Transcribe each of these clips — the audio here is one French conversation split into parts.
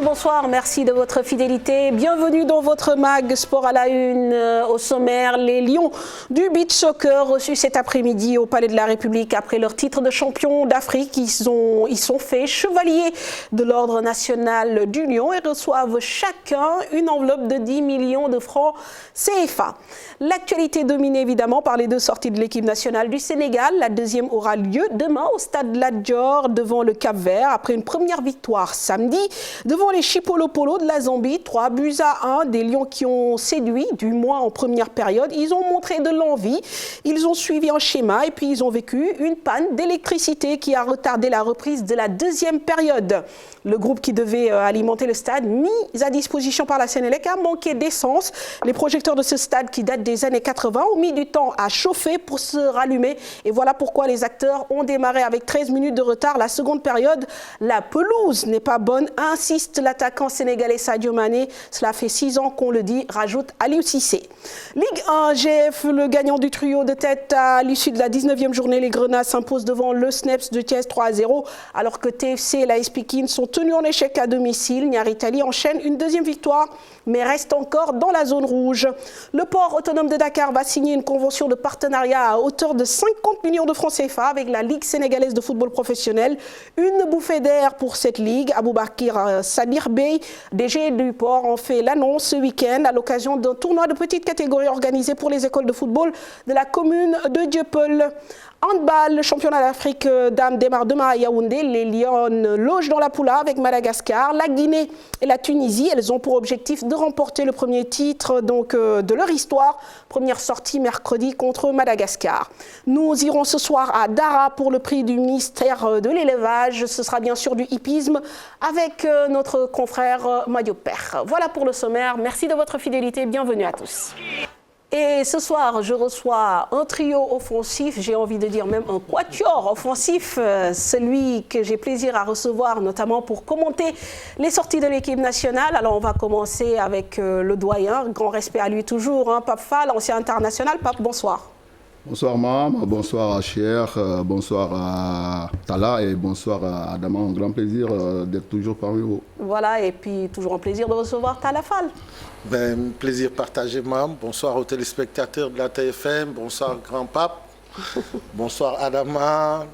bonsoir, merci de votre fidélité. Bienvenue dans votre mag Sport à la Une. Au sommaire, les Lions du beach soccer reçus cet après-midi au Palais de la République après leur titre de champion d'Afrique. Ils sont faits chevaliers de l'ordre national du Lion et reçoivent chacun une enveloppe de 10 millions de francs CFA. L'actualité dominée évidemment par les deux sorties de l'équipe nationale du Sénégal. La deuxième aura lieu demain au stade Lat Dior devant le Cap-Vert après une première victoire samedi devant les Chipolopolo de la Zambie. 3-1, des Lions qui ont séduit, du moins en première période. Ils ont montré de l'envie, ils ont suivi un schéma et puis ils ont vécu une panne d'électricité qui a retardé la reprise de la deuxième période. Le groupe qui devait alimenter le stade, mis à disposition par la Sénélec, a manqué d'essence. Les projecteurs de ce stade qui datent des années 80 ont mis du temps à chauffer pour se rallumer. Et voilà pourquoi les acteurs ont démarré avec 13 minutes de retard la seconde période. La pelouse n'est pas bonne, insiste l'attaquant sénégalais Sadio Mané. Cela fait 6 ans qu'on le dit, rajoute Aliou Cissé. Ligue 1, GF, le gagnant du trio de tête à l'issue de la 19e journée. Les Grenats s'imposent devant le Snaps de Thiès 3-0, alors que TFC et l'AS Pikine sont tenus en échec à domicile. Niary Tally enchaîne une deuxième victoire, mais reste encore dans la zone rouge. Le port autonome de Dakar va signer une convention de partenariat à hauteur de 50 millions de francs CFA avec la Ligue sénégalaise de football professionnel. Une bouffée d'air pour cette ligue. Aboubakir Sadir Bey, DG du port, en fait l'annonce ce week-end à l'occasion d'un tournoi de petite catégorie organisé pour les écoles de football de la commune de Dieuppeul. Handball, le championnat d'Afrique dames démarre demain à Yaoundé. Les Lions logent dans la poule A avec Madagascar. La Guinée et la Tunisie, elles ont pour objectif de remporter le premier titre de leur histoire. Première sortie mercredi contre Madagascar. Nous irons ce soir à Dara pour le prix du ministère de l'élevage. Ce sera bien sûr du hippisme avec notre confrère Madio Père. Voilà pour le sommaire. Merci de votre fidélité. Bienvenue à tous. Et ce soir, je reçois un trio offensif, j'ai envie de dire même un quatuor offensif, celui que j'ai plaisir à recevoir notamment pour commenter les sorties de l'équipe nationale. Alors on va commencer avec le doyen, grand respect à lui toujours, hein, Pape Fall, ancien international. Pape, bonsoir. Bonsoir Mam, bonsoir à Cher, bonsoir à Tala et bonsoir à Adama. Un grand plaisir d'être toujours parmi vous. Voilà, et puis toujours un plaisir de recevoir Tala Fall. Plaisir partagé Mam, bonsoir aux téléspectateurs de la TFM, bonsoir Grand Pape, bonsoir Adama,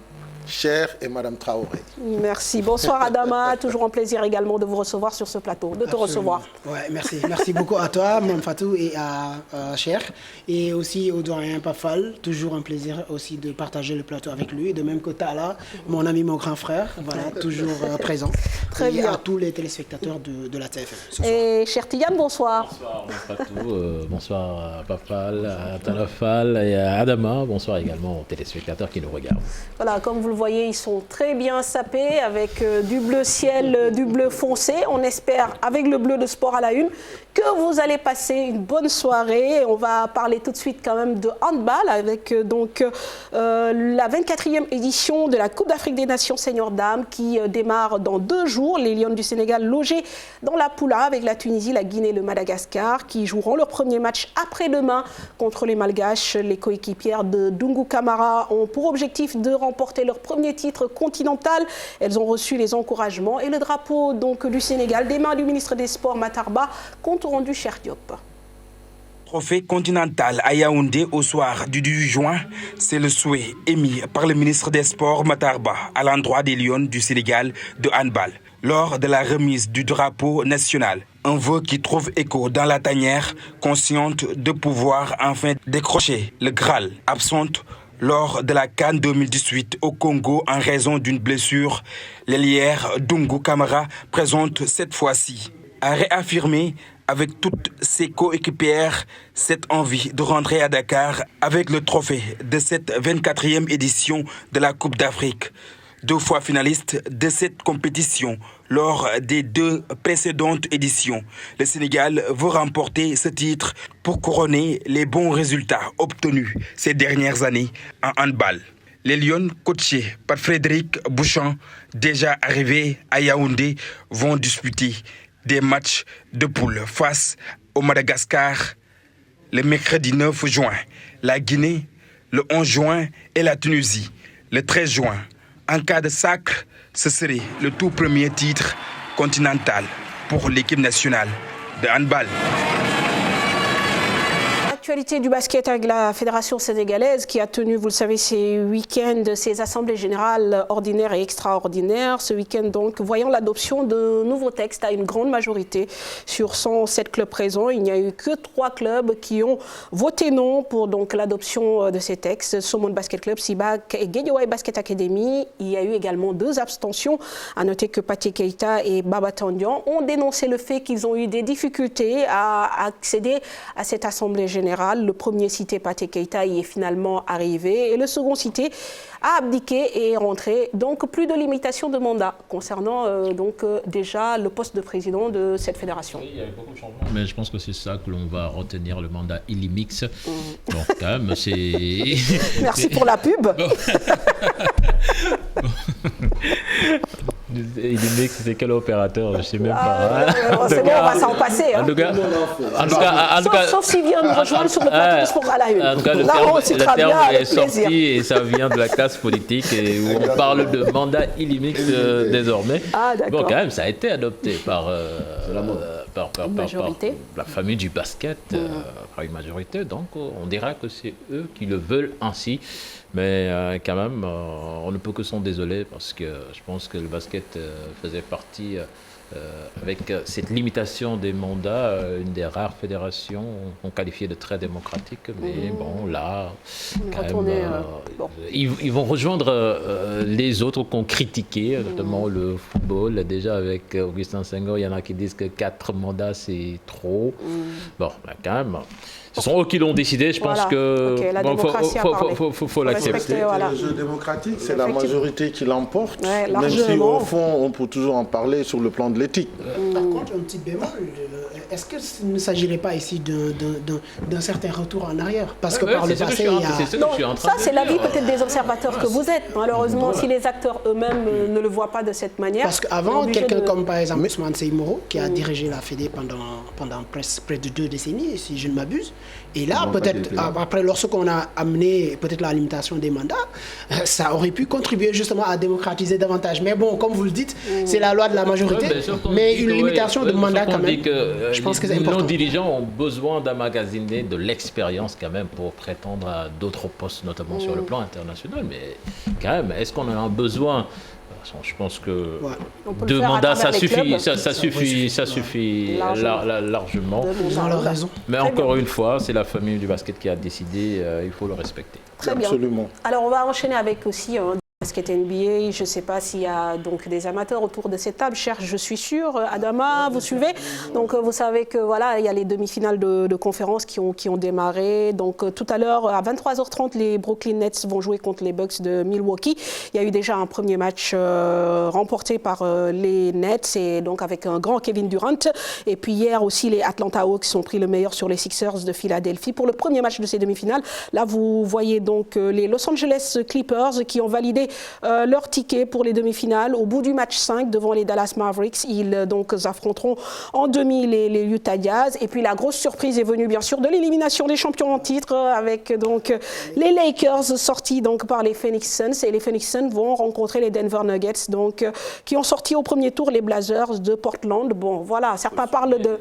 Cher et Madame Traoré. Merci. Bonsoir Adama, toujours un plaisir également de vous recevoir sur ce plateau, de te recevoir. Ouais, merci. Merci beaucoup à toi, Mme Fatou, et à Cher, et aussi au doyen Pafal. Toujours un plaisir aussi de partager le plateau avec lui, et de même que Tala, mon ami, mon grand frère, voilà, toujours présent. Très et bien. À tous les téléspectateurs de la TFM. Et cher Tidiane, bonsoir. Bonsoir Fatou, bonsoir à Pafal, à Talafal et à Adama. Bonsoir également aux téléspectateurs qui nous regardent. Voilà, comme vous le voyez, ils sont très bien sapés avec du bleu ciel, du bleu foncé. On espère, avec le bleu de Sport à la Une, que vous allez passer une bonne soirée. On va parler tout de suite quand même de handball avec la 24e édition de la Coupe d'Afrique des Nations Senior Dames qui démarre dans 2 jours. Les Lions du Sénégal logés dans la poule A avec la Tunisie, la Guinée et le Madagascar qui joueront leur premier match après-demain contre les Malgaches. Les coéquipières de Dungu Camara ont pour objectif de remporter leur premier titre continental. Elles ont reçu les encouragements et le drapeau du Sénégal des mains du ministre des Sports Matarba, compte rendu Cheikh Diop. Trophée continental à Yaoundé au soir du 18 juin, c'est le souhait émis par le ministre des Sports Matarba à l'endroit des Lions du Sénégal de handball lors de la remise du drapeau national. Un vœu qui trouve écho dans la tanière, consciente de pouvoir enfin décrocher le Graal, absente lors de la CAN 2018 au Congo en raison d'une blessure. L'ailière Dungu Camara présente cette fois-ci à réaffirmer avec toutes ses coéquipières cette envie de rentrer à Dakar avec le trophée de cette 24e édition de la Coupe d'Afrique. 2 fois finaliste de cette compétition lors des 2 précédentes éditions. Le Sénégal veut remporter ce titre pour couronner les bons résultats obtenus ces dernières années en handball. Les Lions, coachés par Frédéric Bouchon, déjà arrivés à Yaoundé, vont disputer des matchs de poule face au Madagascar le mercredi 9 juin, la Guinée le 11 juin et la Tunisie le 13 juin. En cas de sacre, ce serait le tout premier titre continental pour l'équipe nationale de handball. L'actualité du basket avec la Fédération sénégalaise qui a tenu, vous le savez, ces week-ends, ces assemblées générales ordinaires et extraordinaires. Ce week-end, donc, voyant l'adoption de nouveaux textes à une grande majorité sur 107 clubs présents. Il n'y a eu que 3 clubs qui ont voté non pour donc l'adoption de ces textes. Somone Basket Club, Sibac et Guédiawaye Basket Academy. Il y a eu également 2 abstentions. À noter que Pathé Keita et Baba Tandian ont dénoncé le fait qu'ils ont eu des difficultés à accéder à cette assemblée générale. Le premier cité, Pathé Keita, y est finalement arrivé. Et le second cité a abdiqué et est rentré. Donc, plus de limitation de mandat concernant déjà le poste de président de cette fédération. Oui, il y a eu beaucoup de changements, mais je pense que c'est ça que l'on va retenir, le mandat Illimix. Donc, quand même, c'est... Merci pour la pub. Illimix, c'est quel opérateur? Je ne sais même pas. C'est bon, on va s'en passer. En tout cas, sauf s'il vient nous rejoindre sur le plateau de Sport à la Une. En tout cas, le terme est sorti et ça vient de la classe politique et où on parle de mandat Illimix désormais. Bon, quand même, ça a été adopté par la famille du basket, par une majorité. Donc, on dira que c'est eux qui le veulent ainsi. Mais quand même, on ne peut que s'en désoler parce que je pense que le basket faisait partie, avec cette limitation des mandats, une des rares fédérations qu'on qualifiait de très démocratique. Mais bon, là, quand même, ils vont rejoindre les autres qu'on critiquait, notamment le football. Déjà avec Augustin Senghor, il y en a qui disent que 4 mandats, c'est trop. Bon, là, quand même... Ce sont eux qui l'ont décidé, je pense que faut l'accepter. Voilà. Le jeu démocratique, c'est la majorité qui l'emporte, même si au fond, on peut toujours en parler sur le plan de l'éthique. Par contre, un petit bémol, est-ce qu'il ne s'agirait pas ici d'un certain retour en arrière? Parce que par le passé, il y a... Non, ça c'est l'avis peut-être des observateurs que vous êtes. Malheureusement, si les acteurs eux-mêmes ne le voient pas de cette manière... Parce qu'avant, quelqu'un comme par exemple Ousmane Seymourou, qui a dirigé la Fédé pendant près de 2 décennies, si je ne m'abuse. Et là, peut-être, après, lorsqu'on a amené peut-être la limitation des mandats, ça aurait pu contribuer justement à démocratiser davantage. Mais bon, comme vous le dites, c'est la loi de la majorité, mais une limitation de mandat quand même, je pense que c'est important. Nos dirigeants ont besoin d'emmagasiner de l'expérience quand même pour prétendre à d'autres postes, notamment sur le plan international. Mais quand même, est-ce qu'on en a besoin ? Je pense que 2 mandats, ça suffit largement. Ils ont leur raison. Mais encore une fois, c'est la famille du basket qui a décidé, il faut le respecter. Très bien. Absolument. Alors, on va enchaîner avec aussi basket NBA. Je ne sais pas s'il y a donc des amateurs autour de cette table. Cher, je suis sûr. Adama, vous suivez. Donc, vous savez que voilà, il y a les demi-finales de conférence qui ont démarré. Donc, tout à l'heure, à 23h30, les Brooklyn Nets vont jouer contre les Bucks de Milwaukee. Il y a eu déjà un premier match remporté par les Nets et donc avec un grand Kevin Durant. Et puis hier aussi, les Atlanta Hawks ont pris le meilleur sur les Sixers de Philadelphie pour le premier match de ces demi-finales. Là, vous voyez donc les Los Angeles Clippers qui ont validé leur ticket pour les demi-finales. Au bout du match 5, devant les Dallas Mavericks, ils donc affronteront en demi les Utah Jazz. Et puis la grosse surprise est venue bien sûr de l'élimination des champions en titre avec donc les Lakers sortis donc par les Phoenix Suns. Et les Phoenix Suns vont rencontrer les Denver Nuggets donc qui ont sorti au premier tour les Blazers de Portland. Bon, voilà, certains parlent de...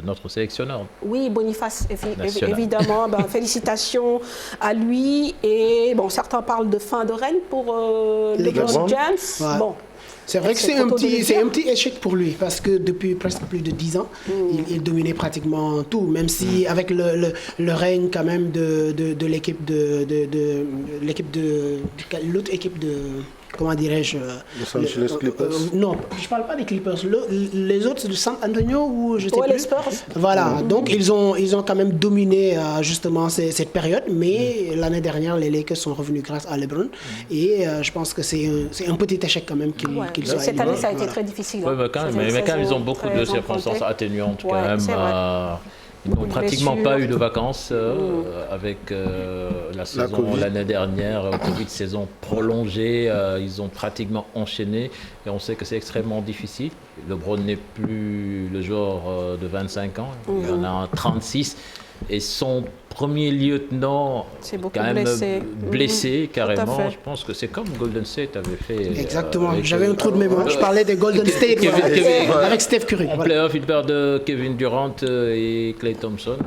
notre sélectionneur. Oui, Boniface, évidemment. Félicitations à lui. Et bon, certains parlent de fin de règne pour LeBron James. Ouais. Bon. C'est vrai que c'est un petit échec pour lui parce que depuis presque plus de 10 ans, il dominait pratiquement tout, même si avec le règne quand même de l'équipe l'autre équipe de comment dirais-je Los Angeles Clippers. Non, je parle pas des Clippers. Les autres, c'est de San Antonio ou je sais plus. Les Spurs. Voilà, donc ils ont quand même dominé justement cette période, mais l'année dernière, les Lakers sont revenus grâce à LeBron et je pense que c'est un petit échec quand même qu'ils soient. Cette année, ça a été très difficile. Mais quand même, ils ont beaucoup de circonstances atténuantes quand même. Ils n'ont pratiquement pas eu de vacances avec la saison l'année dernière, Covid saison prolongée. Ils ont pratiquement enchaîné et on sait que c'est extrêmement difficile. LeBron n'est plus le joueur de 25 ans, il en a 36. Et son premier lieutenant, C'est beaucoup quand même blessé carrément. Je pense que c'est comme Golden State avait fait. Exactement, j'avais un trou de mémoire. Je parlais des Golden State avec Steph Curry. En playoff, il perd de Kevin Durant et Klay Thompson.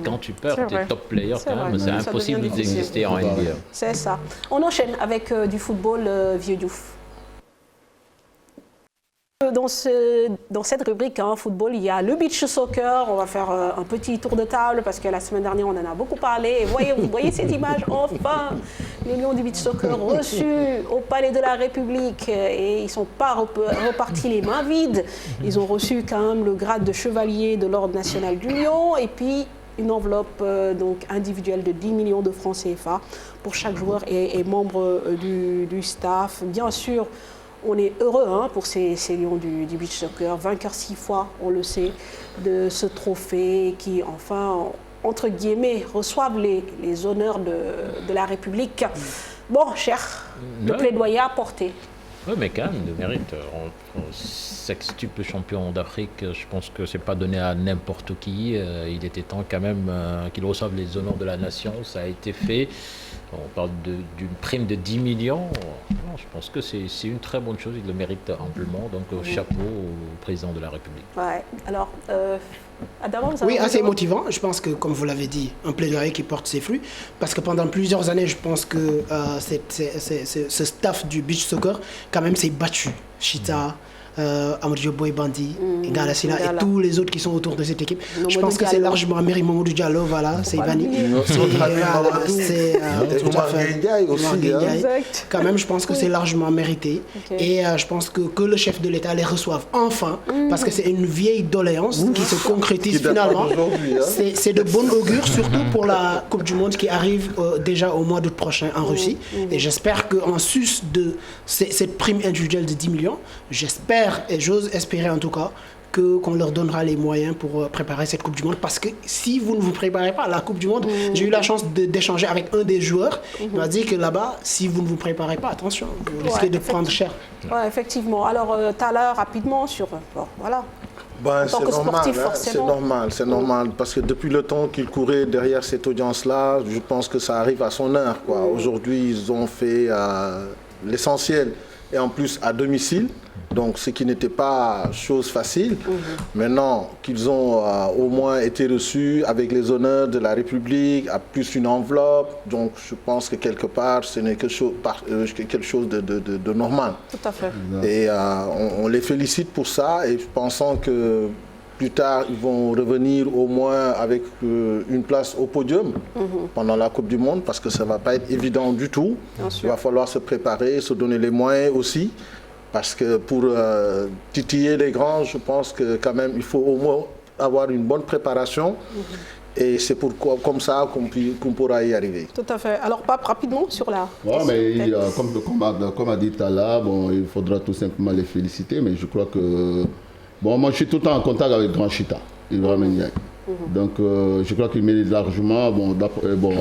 Quand tu perds tes top players, quand même, c'est impossible d'exister en NBA. C'est ça. On enchaîne avec du football vieux Diouf. Dans cette rubrique football, il y a le beach soccer. On va faire un petit tour de table parce que la semaine dernière, on en a beaucoup parlé. Et vous voyez cette image, enfin, les Lions du beach soccer reçus au Palais de la République et ils ne sont pas repartis les mains vides. Ils ont reçu quand même le grade de chevalier de l'Ordre national du Lion et puis une enveloppe donc individuelle de 10 millions de francs CFA pour chaque joueur et membre du staff. Bien sûr, on est heureux pour ces Lions du beach soccer, vainqueurs 6 fois, on le sait, de ce trophée qui, enfin, entre guillemets, reçoivent les honneurs de la République. Bon, cher, le plaidoyer à porter. Oui, mais quand même, de mérite. Sextuple champion d'Afrique, je pense que c'est pas donné à n'importe qui. Il était temps quand même qu'il reçoive les honneurs de la nation. Ça a été fait. On parle d'une prime de 10 millions. Non, je pense que c'est une très bonne chose. Il le mérite amplement. Donc, chapeau au président de la République. Ouais. Alors, Adam, oui, assez motivant. Je pense que, comme vous l'avez dit, un plaidoyer qui porte ses fruits. Parce que pendant plusieurs années, je pense que ce staff du beach soccer, quand même, s'est battu. Chita, Amadou Boy Bandi, Galasina et tous les autres qui sont autour de cette équipe. Je pense que c'est largement Améry Mamadou Diallo, voilà, c'est Ivani. C'est quand même, je pense que c'est largement mérité. Et je pense que le chef de l'État les reçoive enfin, parce que c'est une vieille doléance qui se concrétise finalement. C'est de bon augure, surtout pour la Coupe du Monde qui arrive déjà au mois d'août prochain en Russie. Et j'espère qu'en sus de cette prime individuelle de 10 millions, j'espère et j'ose espérer en tout cas qu'on leur donnera les moyens pour préparer cette Coupe du Monde. Parce que si vous ne vous préparez pas à la Coupe du Monde, j'ai eu la chance d'échanger avec un des joueurs. Il m'a dit que là-bas, si vous ne vous préparez pas, attention, vous risquez de prendre cher. Oui, effectivement. Alors, Tala, rapidement sur... Bon, voilà. C'est normal, parce que depuis le temps qu'il courait derrière cette audience-là, je pense que ça arrive à son heure. Aujourd'hui, ils ont fait l'essentiel, et en plus à domicile. Donc, ce qui n'était pas chose facile. Maintenant qu'ils ont au moins été reçus avec les honneurs de la République, à plus une enveloppe, donc je pense que quelque part, ce n'est quelque chose de normal. Tout à fait. Et on les félicite pour ça, et pensant que plus tard, ils vont revenir au moins avec une place au podium pendant la Coupe du Monde, parce que ça ne va pas être évident du tout. Il va falloir se préparer, se donner les moyens aussi. Parce que pour titiller les grands, je pense que quand même, il faut au moins avoir une bonne préparation. Et c'est comme ça qu'on pourra y arriver. Tout à fait. Alors, Pape, rapidement sur la... Oui, mais comme a dit Tala, il faudra tout simplement les féliciter. Mais je crois que... Bon, moi, je suis tout le temps en contact avec Grand Chita, Ibrahim Ndiaye. Donc, je crois qu'il mérite largement,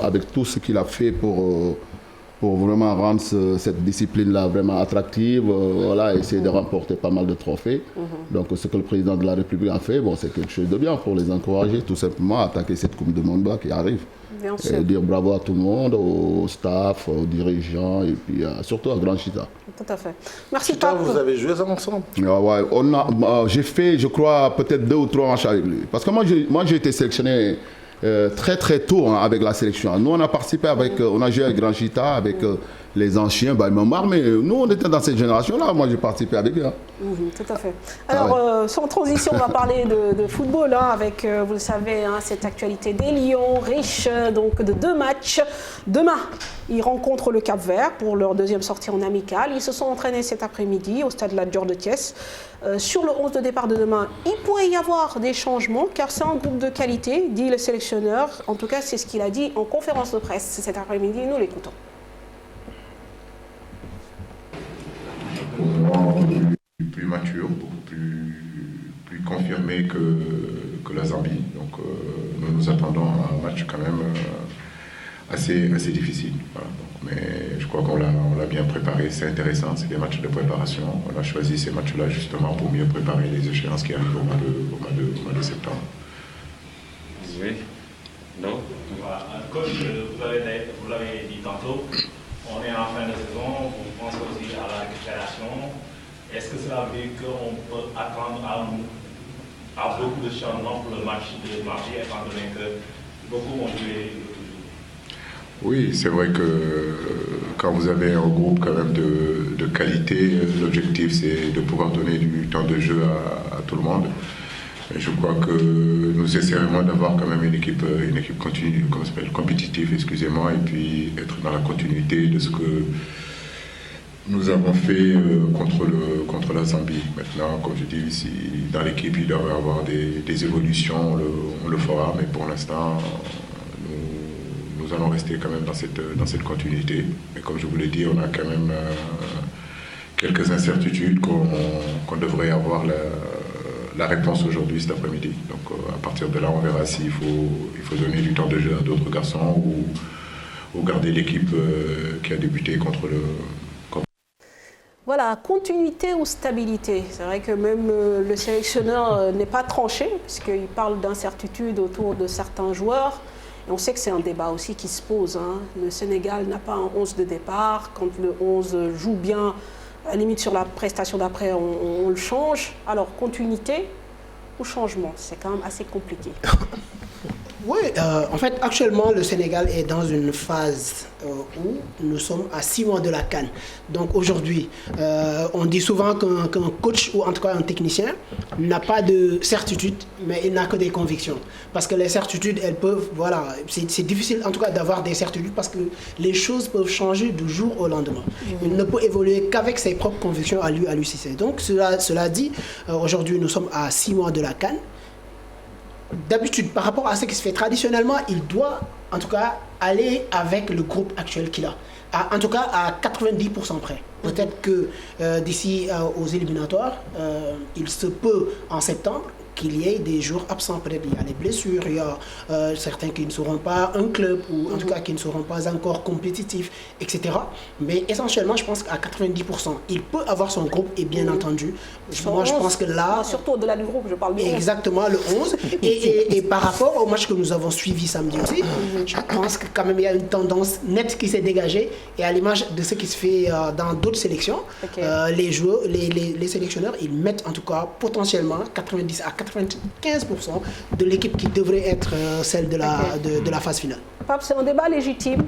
avec tout ce qu'il a fait pour vraiment rendre cette discipline-là vraiment attractive, essayer de remporter pas mal de trophées. Donc ce que le président de la République a fait, c'est quelque chose de bien pour les encourager, tout simplement à attaquer cette Coupe du Monde qui arrive. Bien sûr. Et dire bravo à tout le monde, au staff, aux dirigeants et puis surtout à Grand Chita. Tout à fait. Merci Chita, Pape. vous avez joué ensemble? J'ai fait, je crois, peut-être 2 ou 3 matchs avec lui. Parce que moi j'ai été sélectionné très très tôt avec la sélection. Nous on a participé on a joué avec Grand Chita, avec les anciens, ils m'ont marre, mais nous on était dans cette génération-là, moi j'ai participé avec eux. Tout à fait. Alors sans transition, on va parler de football avec, vous le savez, cette actualité des Lions, riche donc de 2 matchs. Demain, ils rencontrent le Cap-Vert pour leur 2e sortie en amical. Ils se sont entraînés cet après-midi au stade Lat Dior de Thiès. Sur le 11 de départ de demain, il pourrait y avoir des changements car c'est un groupe de qualité, dit le sélectionneur. En tout cas, c'est ce qu'il a dit en conférence de presse cet après-midi. Nous l'écoutons. Plus mature, beaucoup plus confirmé que la Zambie. Donc nous attendons un match quand même assez difficile. Voilà. Mais je crois qu'on l'a bien préparé, c'est intéressant, c'est des matchs de préparation. On a choisi ces matchs-là justement pour mieux préparer les échéances qui arrivent au mois de septembre. Oui, donc Coach, vous l'avez dit tantôt, on est en fin de saison, vous pensez aussi à la récupération. Est-ce que cela veut dire qu'on peut attendre à beaucoup de changements pour le match de mardi, étant donné que beaucoup vont jouer? Oui, c'est vrai que quand vous avez un groupe quand même de qualité, l'objectif c'est de pouvoir donner du temps de jeu à tout le monde. Et je crois que nous essaierons d'avoir quand même une équipe continue, compétitive, excusez-moi, et puis être dans la continuité de ce que nous avons fait contre la Zambie. Maintenant, comme je dis ici, dans l'équipe, il doit y avoir des évolutions, on le fera, mais pour l'instant, nous allons rester quand même dans cette continuité. Mais comme je vous l'ai dit, on a quand même quelques incertitudes qu'on devrait avoir la réponse aujourd'hui, cet après-midi. Donc à partir de là, on verra s'il faut donner du temps de jeu à d'autres garçons ou garder l'équipe qui a débuté contre le... Voilà, continuité ou stabilité. C'est vrai que même le sélectionneur n'est pas tranché, puisqu'il parle d'incertitude autour de certains joueurs. Et on sait que c'est un débat aussi qui se pose. Le Sénégal n'a pas un 11 de départ. Quand le 11 joue bien, à la limite sur la prestation d'après, on le change. Alors, continuité ou changement? C'est quand même assez compliqué. Oui, en fait, actuellement, le Sénégal est dans une phase où nous sommes à 6 mois de la CAN. Donc aujourd'hui, on dit souvent qu'un coach ou en tout cas un technicien n'a pas de certitude, mais il n'a que des convictions. Parce que les certitudes, elles peuvent, voilà, c'est difficile en tout cas d'avoir des certitudes parce que les choses peuvent changer du jour au lendemain. Il ne peut évoluer qu'avec ses propres convictions à lui Cissé. Donc cela dit, aujourd'hui, nous sommes à 6 mois de la CAN. D'habitude, par rapport à ce qui se fait traditionnellement, il doit en tout cas aller avec le groupe actuel qu'il a. En tout cas à 90% près. Peut-être que d'ici aux éliminatoires, il se peut en septembre qu'il y ait des jours absents. Peut-être il y a des blessures, il y a certains qui ne seront pas un club ou en tout cas qui ne seront pas encore compétitifs, etc. Mais essentiellement, je pense qu'à 90%, il peut avoir son groupe et bien entendu, moi je pense que là... Surtout au-delà du groupe, je parle du 11. Exactement, le 11. Et par rapport au match que nous avons suivi samedi aussi, je pense que quand même il y a une tendance nette qui s'est dégagée et à l'image de ce qui se fait dans d'autres sélections, les joueurs, les sélectionneurs, ils mettent en tout cas potentiellement 90 à 95% de l'équipe qui devrait être celle de la phase finale. Pape, c'est un débat légitime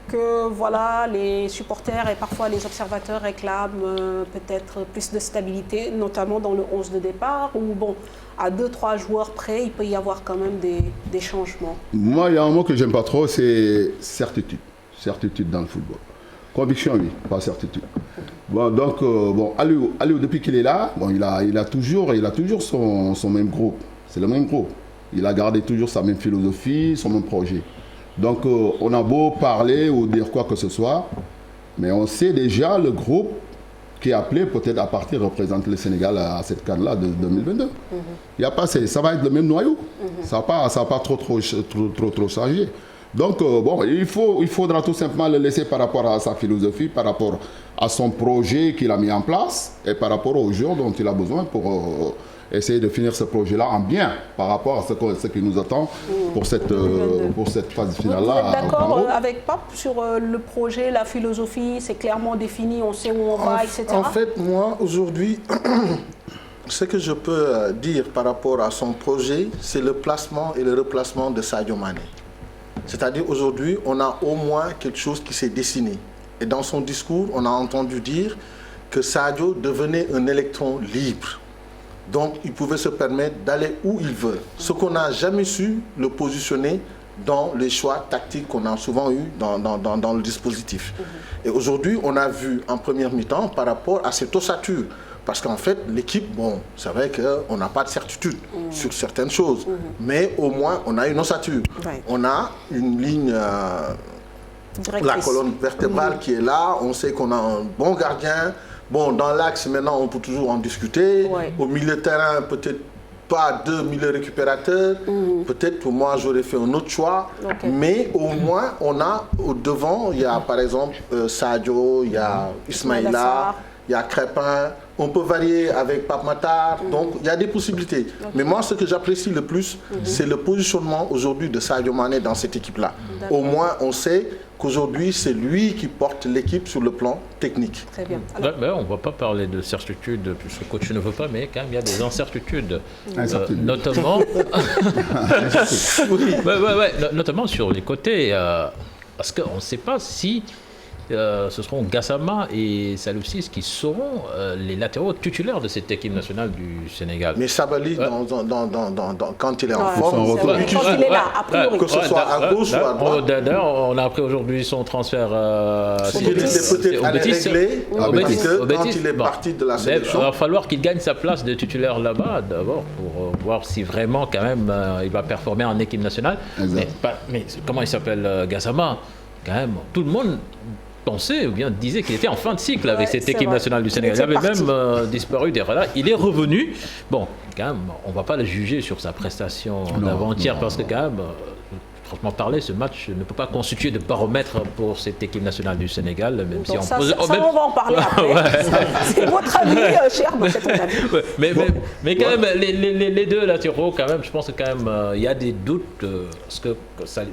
que voilà, les supporters et parfois les observateurs réclament peut-être plus de stabilité, notamment dans le 11 de départ, où bon, à 2-3 joueurs près, il peut y avoir quand même des changements. Moi, il y a un mot que j'aime pas trop, c'est certitude. Certitude dans le football. Conviction, oui, pas certitude. Bon, donc, Aliou, depuis qu'il est là, bon, il a toujours son même groupe. C'est le même groupe. Il a gardé toujours sa même philosophie, son même projet. Donc, on a beau parler ou dire quoi que ce soit, mais on sait déjà le groupe qui est appelé peut-être à partir représenter le Sénégal à cette CAN-là de 2022. Il y a pas, ça va être le même noyau. Ça va pas trop changer. Donc, il faudra tout simplement le laisser par rapport à sa philosophie, par rapport à son projet qu'il a mis en place et par rapport aux jours dont il a besoin pour essayer de finir ce projet-là en bien par rapport à ce qui nous attend pour cette phase finale-là. Vous êtes d'accord avec Pape sur le projet, la philosophie, c'est clairement défini, on sait où on va, etc. En fait, moi, aujourd'hui, ce que je peux dire par rapport à son projet, c'est le placement et le replacement de Sadio Mané. C'est-à-dire aujourd'hui, on a au moins quelque chose qui s'est dessiné. Et dans son discours, on a entendu dire que Sadio devenait un électron libre. Donc, il pouvait se permettre d'aller où il veut. Ce qu'on n'a jamais su le positionner dans les choix tactiques qu'on a souvent eu dans le dispositif. Et aujourd'hui, on a vu en première mi-temps par rapport à cette ossature. Parce qu'en fait, l'équipe, bon, c'est vrai qu'on n'a pas de certitude sur certaines choses. Mais au moins, on a une ossature. On a une ligne, la colonne vertébrale qui est là. On sait qu'on a un bon gardien. Bon, dans l'axe, maintenant, on peut toujours en discuter. Au milieu de terrain, peut-être pas 2 milieux récupérateurs. Peut-être pour moi, j'aurais fait un autre choix. Mais au moins, on a au devant, il y a par exemple Sadio, il y a Ismaïla, il y a Crépin, on peut varier avec Pape Matar, donc il y a des possibilités. Mais moi, ce que j'apprécie le plus, c'est le positionnement aujourd'hui de Sadio Mané dans cette équipe-là. Au moins, on sait qu'aujourd'hui, c'est lui qui porte l'équipe sur le plan technique. Très bien. On ne va pas parler de certitude, puisque le coach ne veut pas, mais quand même, il y a des incertitudes. Notamment... notamment sur les côtés, parce qu'on ne sait pas si... ce seront Gassama et Saloussis qui seront les latéraux titulaires de cette équipe nationale du Sénégal. Mais Sabali, quand il est en forme, quand il est là, a priori. Que ce soit à gauche ou à droite. D'ailleurs, on a appris aujourd'hui son transfert il était peut-être à régler, parce que quand il est parti de la sélection... Il va falloir qu'il gagne sa place de titulaire là-bas, d'abord, pour voir si vraiment, quand même, il va performer en équipe nationale. Mais comment il s'appelle, Gassama? Quand même, tout le monde... pensait ou bien disait qu'il était en fin de cycle avec cette équipe nationale du Sénégal. Il avait même disparu derrière là. Il est revenu. Bon, quand même, on ne va pas le juger sur sa prestation d'avant-hier parce que quand même, franchement parler, ce match ne peut pas constituer de baromètre pour cette équipe nationale du Sénégal, même si on pose... on va en parler après. C'est votre avis, cher, c'est ton avis. Mais quand même, les deux latéraux, quand même, je pense que quand même, il y a des doutes, parce que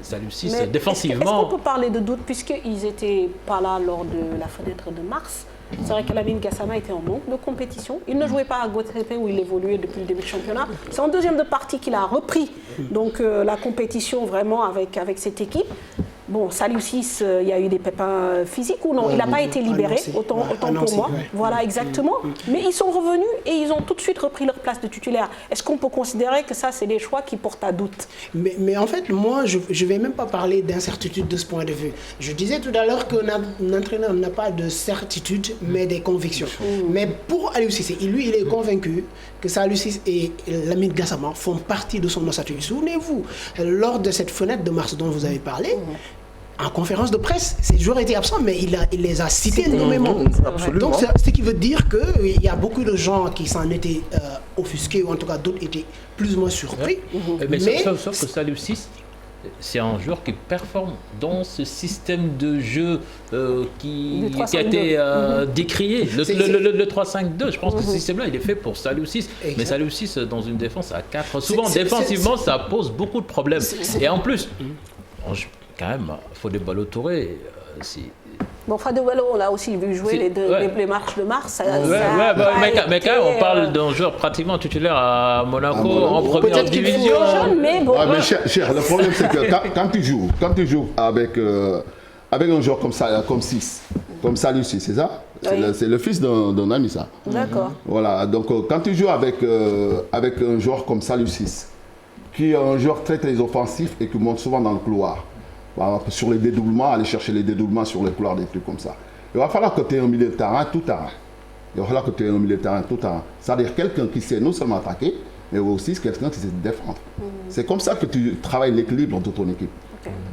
Saloussis, défensivement... Est-ce qu'on peut parler de doutes, puisqu'ils n'étaient pas là lors de la fenêtre de mars? C'est vrai qu'Lamine Gassama était en manque de compétition. Il ne jouait pas à Guadeloupe où il évoluait depuis le début du championnat. C'est en deuxième de partie qu'il a repris donc, la compétition vraiment avec cette équipe. Bon, Saloussis, il y a eu des pépins physiques ou non? Il n'a pas été libéré, autant pour moi. Voilà, exactement. Mais ils sont revenus et ils ont tout de suite repris leur place de titulaire. Est-ce qu'on peut considérer que ça, c'est des choix qui portent à doute? Mais en fait, moi, je ne vais même pas parler d'incertitude de ce point de vue. Je disais tout à l'heure qu'un entraîneur n'a pas de certitude, mais des convictions. Mais pour Aliou Cissé, lui, il est convaincu que Saloussis et Lamine Gassama font partie de son ossature. Souvenez-vous, lors de cette fenêtre de mars dont vous avez parlé, en conférence de presse, ces joueurs étaient absents, mais il les a cités nommément. Donc, ce qui veut dire qu'il y a beaucoup de gens qui s'en étaient offusqués, ou en tout cas d'autres étaient plus ou moins surpris. Mais sauf que Saloussis, c'est un joueur qui performe dans ce système de jeu qui a été décrié. Le 3-5-2, je pense que ce système-là, il est fait pour Saloussis. Mais Saloussis, dans une défense à 4, souvent défensivement, ça pose beaucoup de problèmes. Et en plus... quand même, Fodé Ballo-Touré, Bon, Fodé Ballo, on l'a aussi vu jouer les matchs de mars. Mais quand même, on parle d'un joueur pratiquement titulaire à Monaco en première division. Mais bon. Mais cher, le problème, c'est que quand tu joues avec un joueur comme ça, comme Saloussis, c'est ça? C'est le fils d'un ami, ça. D'accord. Voilà, donc quand tu joues avec un joueur comme Saloussis, qui est un joueur très très offensif et qui monte souvent dans le couloir, sur les dédoublements, aller chercher les dédoublements sur les couloirs, des trucs comme ça. Il va falloir que tu aies un milieu de terrain tout terrain. C'est-à-dire quelqu'un qui sait non seulement attaquer, mais aussi quelqu'un qui sait défendre. C'est comme ça que tu travailles l'équilibre de ton équipe.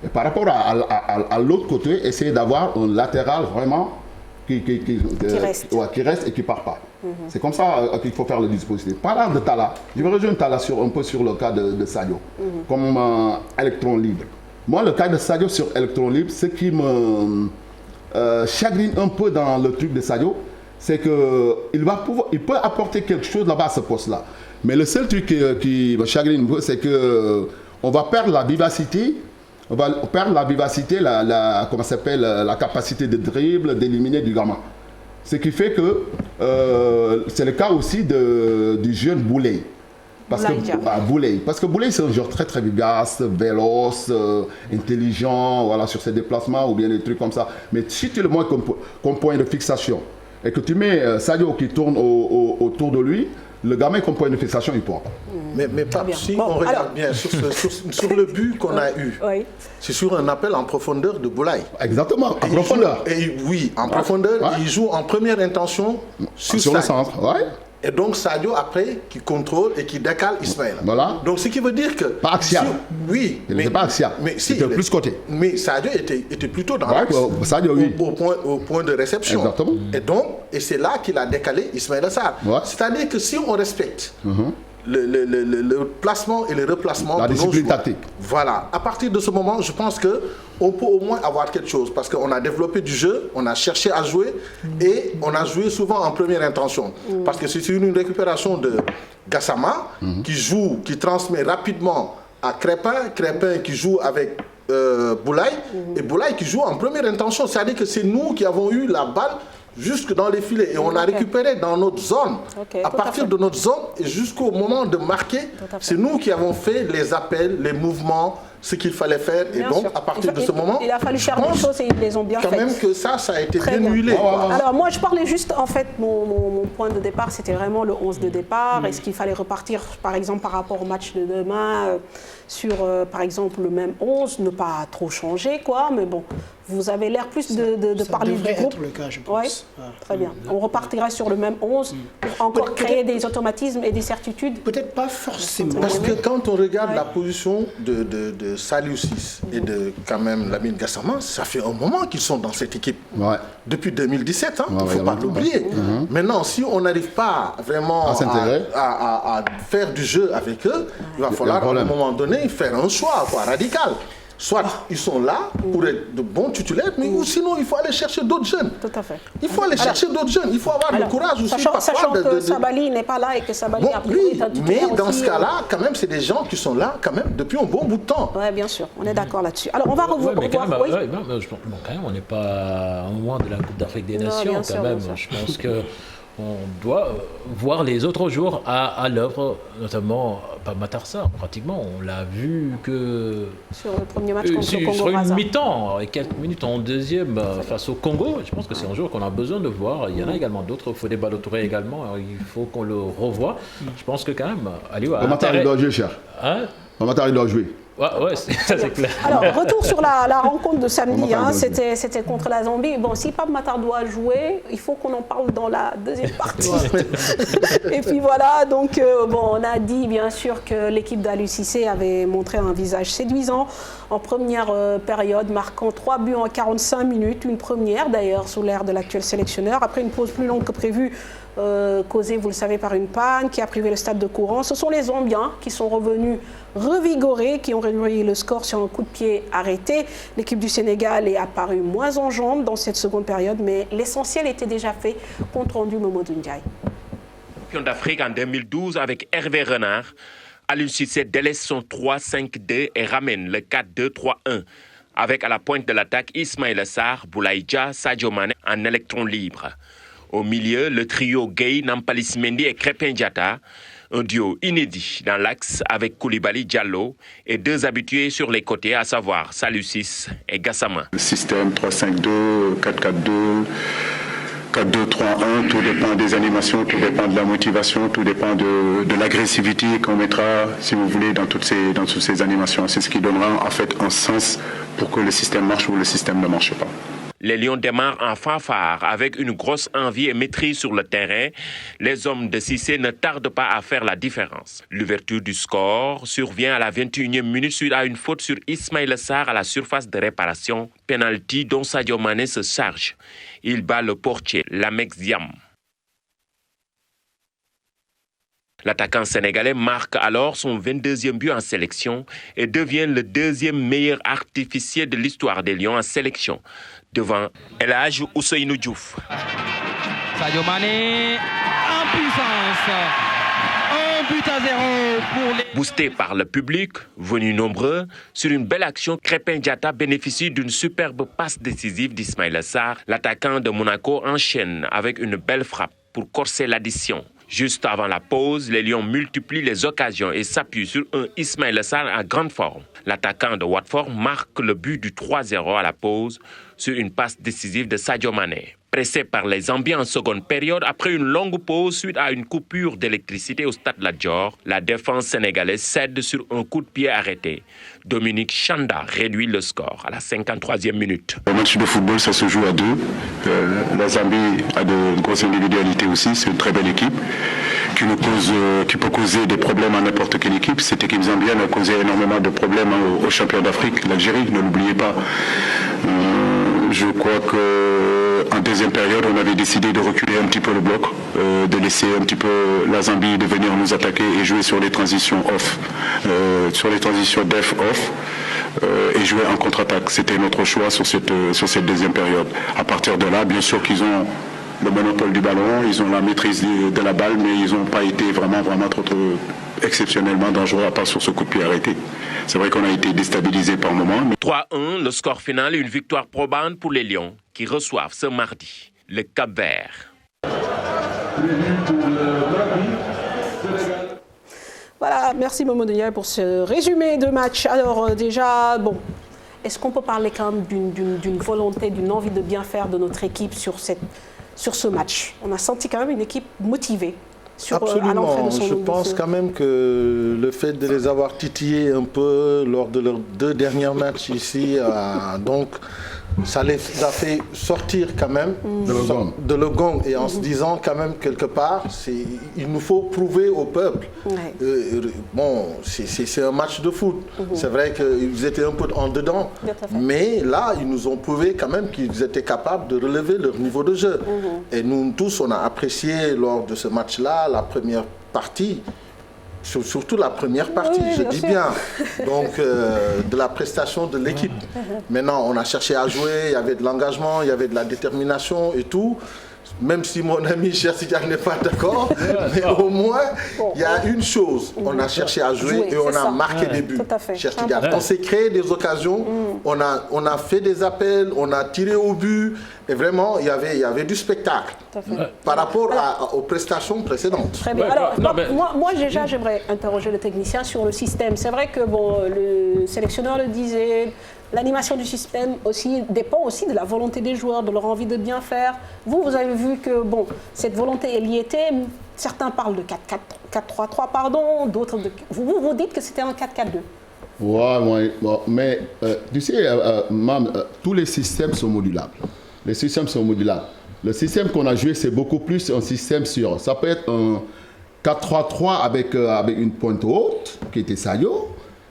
Et par rapport à l'autre côté, essayer d'avoir un latéral vraiment qui reste et qui ne part pas. C'est comme ça qu'il faut faire le dispositif. Parlant de Talla, je vais rejoindre Talla un peu sur le cas de Sadio, comme électron libre. Moi, le cas de Sadio sur électron libre, ce qui me chagrine un peu dans le truc de Sadio, c'est qu'il peut apporter quelque chose là-bas à ce poste-là. Mais le seul truc qui me chagrine un peu, c'est qu'on va perdre la vivacité. On va perdre la vivacité, la capacité de dribble, d'éliminer du gamin. Ce qui fait que c'est le cas aussi du jeune Boulay. Parce que Boulay, c'est un joueur très très vivace, véloce, intelligent, voilà, sur ses déplacements ou bien des trucs comme ça. Mais si tu le mets comme point de fixation et que tu mets Sadio qui tourne autour de lui, le gamin comme point de fixation, il porte. Mais si on regarde bien sur le but qu'on a eu, c'est sur un appel en profondeur de Boulay. Exactement, en profondeur. En profondeur, il joue en première intention sur le centre. Et donc Sadio après qui contrôle et qui décale Ismaël. Voilà. Donc ce qui veut dire que... Pas axial. Il n'était pas axial. C'était plus côté. Mais Sadio était plutôt dans l'axe. Sadio, au point de réception. Exactement. Et c'est là qu'il a décalé Ismaël Sarr. C'est-à-dire que si on respecte le placement et le replacement la de nos discipline joueurs. tactique. Voilà. À partir de ce moment, je pense qu'on peut au moins avoir quelque chose parce qu'on a développé du jeu, on a cherché à jouer et on a joué souvent en première intention. Parce que c'est sur une récupération de Gassama qui transmet rapidement à Crépin qui joue avec Boulaye et Boulaye qui joue en première intention. C'est-à-dire que c'est nous qui avons eu la balle jusque dans les filets et on a récupéré dans notre zone. À partir de notre zone et jusqu'au moment de marquer, c'est nous qui avons fait les appels, les mouvements, ce qu'il fallait faire. Et donc, à partir de ce moment, il a fallu faire des choses et ils les ont bien faites. Quand même que ça a été bien huilé. Alors moi, je parlais juste, en fait, mon point de départ, c'était vraiment le 11 de départ. Est-ce qu'il fallait repartir, par exemple, par rapport au match de demain, sur, par exemple, le même 11, ne pas trop changer, quoi. Mais bon, vous avez l'air plus de parler du groupe. Ça devrait être le cas, je pense. Ouais, très bien. On repartira sur le même 11 pour encore créer des automatismes et des certitudes. Peut-être pas forcément. Parce que quand on regarde la position de Saliou Ciss et de quand même Lamine Gassama, ça fait un moment qu'ils sont dans cette équipe. Ouais. Depuis 2017, il ne faut pas l'oublier. Maintenant, si on n'arrive pas vraiment à faire du jeu avec eux, il va falloir à un moment donné faire un choix radical. Soit ils sont là pour être de bons titulaires, mais sinon il faut aller chercher d'autres jeunes. Tout à fait. Il faut aller chercher d'autres jeunes. Il faut avoir le courage aussi. Sachant que Sabali n'est pas là et que Sabali a pris un titulaire. Mais dans ce cas-là, quand même, c'est des gens qui sont là quand même depuis un bon bout de temps. Oui, bien sûr. On est d'accord là-dessus. Alors on va revoir. Quand même, on n'est pas au moment de la Coupe d'Afrique des Nations. Quand même, je pense que on doit voir les autres jours à l'œuvre, notamment Matar Sarr. Pratiquement, on l'a vu que sur le premier match contre le Congo. Sur une mi-temps, et 4 minutes en deuxième face au Congo. Je pense que c'est un jour qu'on a besoin de voir. Il y en a également d'autres. Fodé Ballo-Touré également. Alors, il faut qu'on le revoie. Je pense que quand même, Aliou a Matar, il doit jouer, cher. Matar, il doit jouer. Ouais, ça c'est clair. Alors, retour sur la rencontre de samedi, c'était contre la Zambie. Bon, si Pape Matar doit jouer, il faut qu'on en parle dans la deuxième partie. Et puis voilà, donc on a dit bien sûr que l'équipe d'Aliou Cissé avait montré un visage séduisant en première période, marquant 3 buts en 45 minutes, une première d'ailleurs sous l'ère de l'actuel sélectionneur. Après une pause plus longue que prévu, causée, vous le savez, par une panne qui a privé le stade de courant. Ce sont les Zambiens qui sont revenus revigorés, qui ont réduit le score sur un coup de pied arrêté. L'équipe du Sénégal est apparue moins en jambes dans cette seconde période, mais l'essentiel était déjà fait. Compte rendu Mamadou Ndiaye. Champion d'Afrique en 2012 avec Hervé Renard, Aliou Cissé délaisse son 3-5-2 et ramène le 4-2-3-1. Avec à la pointe de l'attaque Ismaïla Sarr, Boulaye Dia, Sadio Mané en électron libre. Au milieu, le trio Gueye, Nampalys Mendy et Krépin Diatta, un duo inédit dans l'axe avec Koulibaly Diallo et 2 habitués sur les côtés, à savoir Saliou Ciss et Gassama. Le système 3-5-2, 4-4-2, 4-2-3-1, tout dépend des animations, tout dépend de la motivation, tout dépend de l'agressivité qu'on mettra, si vous voulez, dans toutes ces animations. C'est ce qui donnera en fait un sens pour que le système marche ou le système ne marche pas. Les Lions démarrent en fanfare avec une grosse envie et maîtrise sur le terrain. Les hommes de Cissé ne tardent pas à faire la différence. L'ouverture du score survient à la 21e minute suite à une faute sur Ismaïla Sarr à la surface de réparation. Penalty dont Sadio Mané se charge. Il bat le portier, Lamex Diam. L'attaquant sénégalais marque alors son 22e but en sélection et devient le 2e meilleur artificier de l'histoire des Lions en sélection, devant El Hadj Ousseynou Diouf. Sadio Mané en puissance. 1-0 pour les... Boosté par le public, venu nombreux, sur une belle action, Krépin Diatta bénéficie d'une superbe passe décisive d'Ismaïla Sarr. L'attaquant de Monaco enchaîne avec une belle frappe pour corser l'addition. Juste avant la pause, les Lions multiplient les occasions et s'appuient sur un Ismaïla Sarr en grande forme. L'attaquant de Watford marque le but du 3-0 à la pause sur une passe décisive de Sadio Mané. Pressé par les Zambiens en seconde période, après une longue pause suite à une coupure d'électricité au stade Lat Dior, la défense sénégalaise cède sur un coup de pied arrêté. Dominique Chanda réduit le score à la 53e minute. Le match de football, ça se joue à 2. La Zambie a de grosses individualités aussi. C'est une très belle équipe qui peut causer des problèmes à n'importe quelle équipe. Cette équipe zambienne a causé énormément de problèmes aux champions d'Afrique, l'Algérie, ne l'oubliez pas. Je crois qu'en deuxième période, on avait décidé de reculer un petit peu le bloc, de laisser un petit peu la Zambie de venir nous attaquer et jouer sur les transitions off, sur les transitions def-off. Et jouer en contre-attaque. C'était notre choix sur cette deuxième période. À partir de là, bien sûr qu'ils ont le monopole du ballon, ils ont la maîtrise de la balle, mais ils n'ont pas été vraiment trop exceptionnellement dangereux à part sur ce coup de pied arrêté. C'est vrai qu'on a été déstabilisés par moments. Mais... 3-1, le score final, une victoire probante pour les Lions qui reçoivent ce mardi le Cap-Vert. Voilà, merci Momo Ndiaye pour ce résumé de match. Alors déjà, bon, est-ce qu'on peut parler quand même d'une volonté, d'une envie de bien faire de notre équipe sur ce match? On a senti quand même une équipe motivée. Absolument, je pense quand même que le fait de les avoir titillés un peu lors de leurs 2 derniers matchs ici, donc ça les a fait sortir quand même de le gong et en se disant quand même quelque part, il nous faut prouver au peuple. Bon, c'est un match de foot. C'est vrai qu'ils étaient un peu en dedans, mais là, ils nous ont prouvé quand même qu'ils étaient capables de relever leur niveau de jeu. Et nous tous, on a apprécié lors de ce match-là la première partie. Surtout la première partie, je dis bien, donc de la prestation de l'équipe. Maintenant, on a cherché à jouer, il y avait de l'engagement, il y avait de la détermination et tout. Même si mon ami Cheikh Tidiane n'est pas d'accord, mais au moins, il y a une chose, on a cherché à jouer et on a marqué des buts. Cheikh Tidiane, on s'est créé des occasions, on a fait des appels, on a tiré au but, et vraiment, il y avait du spectacle par rapport aux prestations précédentes. Très bien. Alors, moi déjà, j'aimerais interroger le technicien sur le système. C'est vrai que bon, le sélectionneur le disait, l'animation du système dépend aussi de la volonté des joueurs, de leur envie de bien faire. Vous avez vu que bon, cette volonté, elle y était. Certains parlent de 4-3-3, pardon. D'autres vous dites que c'était un 4-4-2. Ouais, mais tu sais, tous les systèmes sont modulables. Les systèmes sont modulables. Le système qu'on a joué, c'est beaucoup plus un système sur... Ça peut être un 4-3-3 avec une pointe haute, qui était Sayo.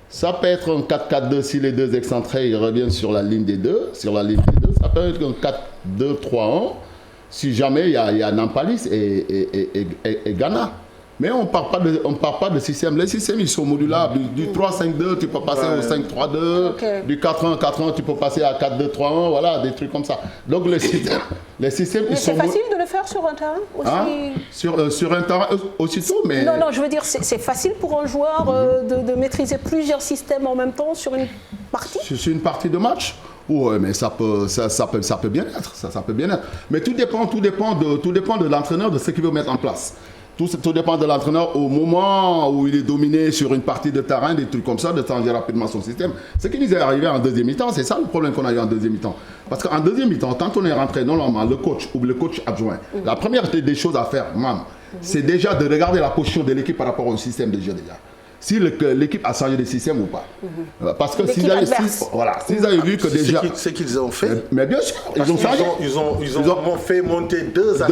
Ça peut être un 4-4-2 si les deux excentrés ils reviennent sur la ligne des deux. Ça peut être un 4-2-3-1 si jamais il y a Nampalis et Ghana. Mais on ne parle pas de système. Les systèmes, ils sont modulables. Du 3-5-2, tu peux passer au 5-3-2. Du 4-1-4-1, tu peux passer à 4-2-3-1. Voilà, des trucs comme ça. Donc, les systèmes ils sont... C'est facile de le faire sur un terrain aussi sur un terrain aussitôt, mais... Non, je veux dire, c'est facile pour un joueur de maîtriser plusieurs systèmes en même temps sur une partie? Sur une partie de match? Oui, mais ça peut bien être. Ça peut bien être. Mais tout dépend de l'entraîneur, de ce qu'il veut mettre en place. Tout dépend de l'entraîneur au moment où il est dominé sur une partie de terrain, des trucs comme ça, de changer rapidement son système. Ce qui nous est arrivé en deuxième mi-temps, c'est ça le problème qu'on a eu en deuxième mi-temps. Parce qu'en deuxième mi-temps, quand on est rentré, normalement, le coach ou le coach adjoint, la première des choses à faire, c'est déjà de regarder la position de l'équipe par rapport au système déjà. Si l'équipe a changé de système ou pas. Parce que s'ils avaient vu que déjà... Ce qu'ils ont fait. Mais bien sûr, ils ont changé. Ils ont fait monter deux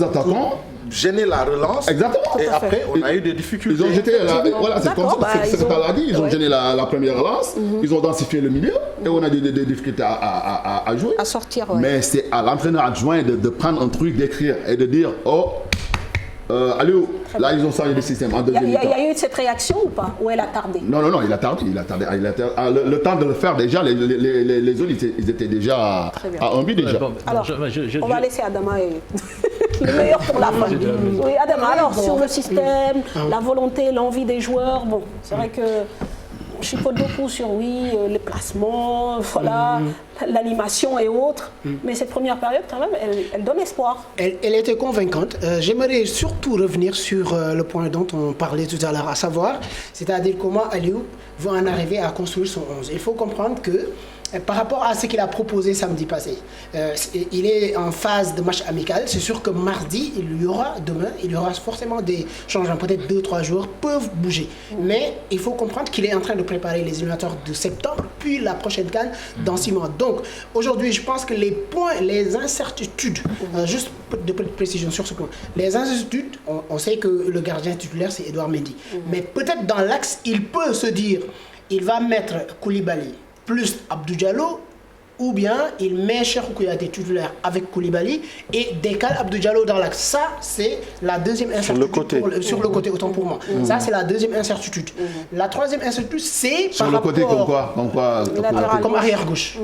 attaquants. Gêner la relance. Exactement. Et après, on a eu des difficultés. Ils ont jeté voilà, c'est comme ça. C'est ce que tu as dit. Ils ont gêné la première relance. Ils ont densifié le milieu. Et on a eu des difficultés à jouer. À sortir, Mais c'est à l'entraîneur adjoint de prendre un truc, d'écrire et de dire allez, là ils ont changé le système en deuxième mi-temps. Il y a eu cette réaction ou pas? Ou elle a tardé? Non, il a tardé. Le temps de le faire déjà, les autres ils étaient déjà à un but déjà. Alors, on va laisser Adama le meilleur pour la fin. Oui, Adama, alors sur le système, la volonté, l'envie des joueurs, bon, c'est vrai que je chipote beaucoup sur les placements, voilà, l'animation et autres. Mais cette première période, quand même, elle donne espoir. Elle était convaincante. J'aimerais surtout revenir sur le point dont on parlait tout à l'heure, à savoir, c'est-à-dire comment Aliou va en arriver à construire son 11. Il faut comprendre que par rapport à ce qu'il a proposé samedi passé, il est en phase de match amical. C'est sûr que mardi, demain, il y aura forcément des changements. Peut-être 2-3 joueurs peuvent bouger. Mais il faut comprendre qu'il est en train de préparer les éliminatoires de septembre, puis la prochaine CAN dans 6 mois. Donc, aujourd'hui, je pense que les incertitudes, juste de petite précision sur ce point, les incertitudes, on sait que le gardien titulaire, c'est Edouard Mendy. Mais peut-être dans l'axe, il peut se dire, il va mettre Koulibaly plus Abdou Diallo ou bien il met Cheikhou Kouyaté titulaire avec Koulibaly et décale Abdou Diallo dans l'axe. Ça, c'est la deuxième incertitude. Sur le côté, autant pour moi. Ça, c'est la deuxième incertitude. La troisième incertitude, c'est sur le côté comme arrière-gauche.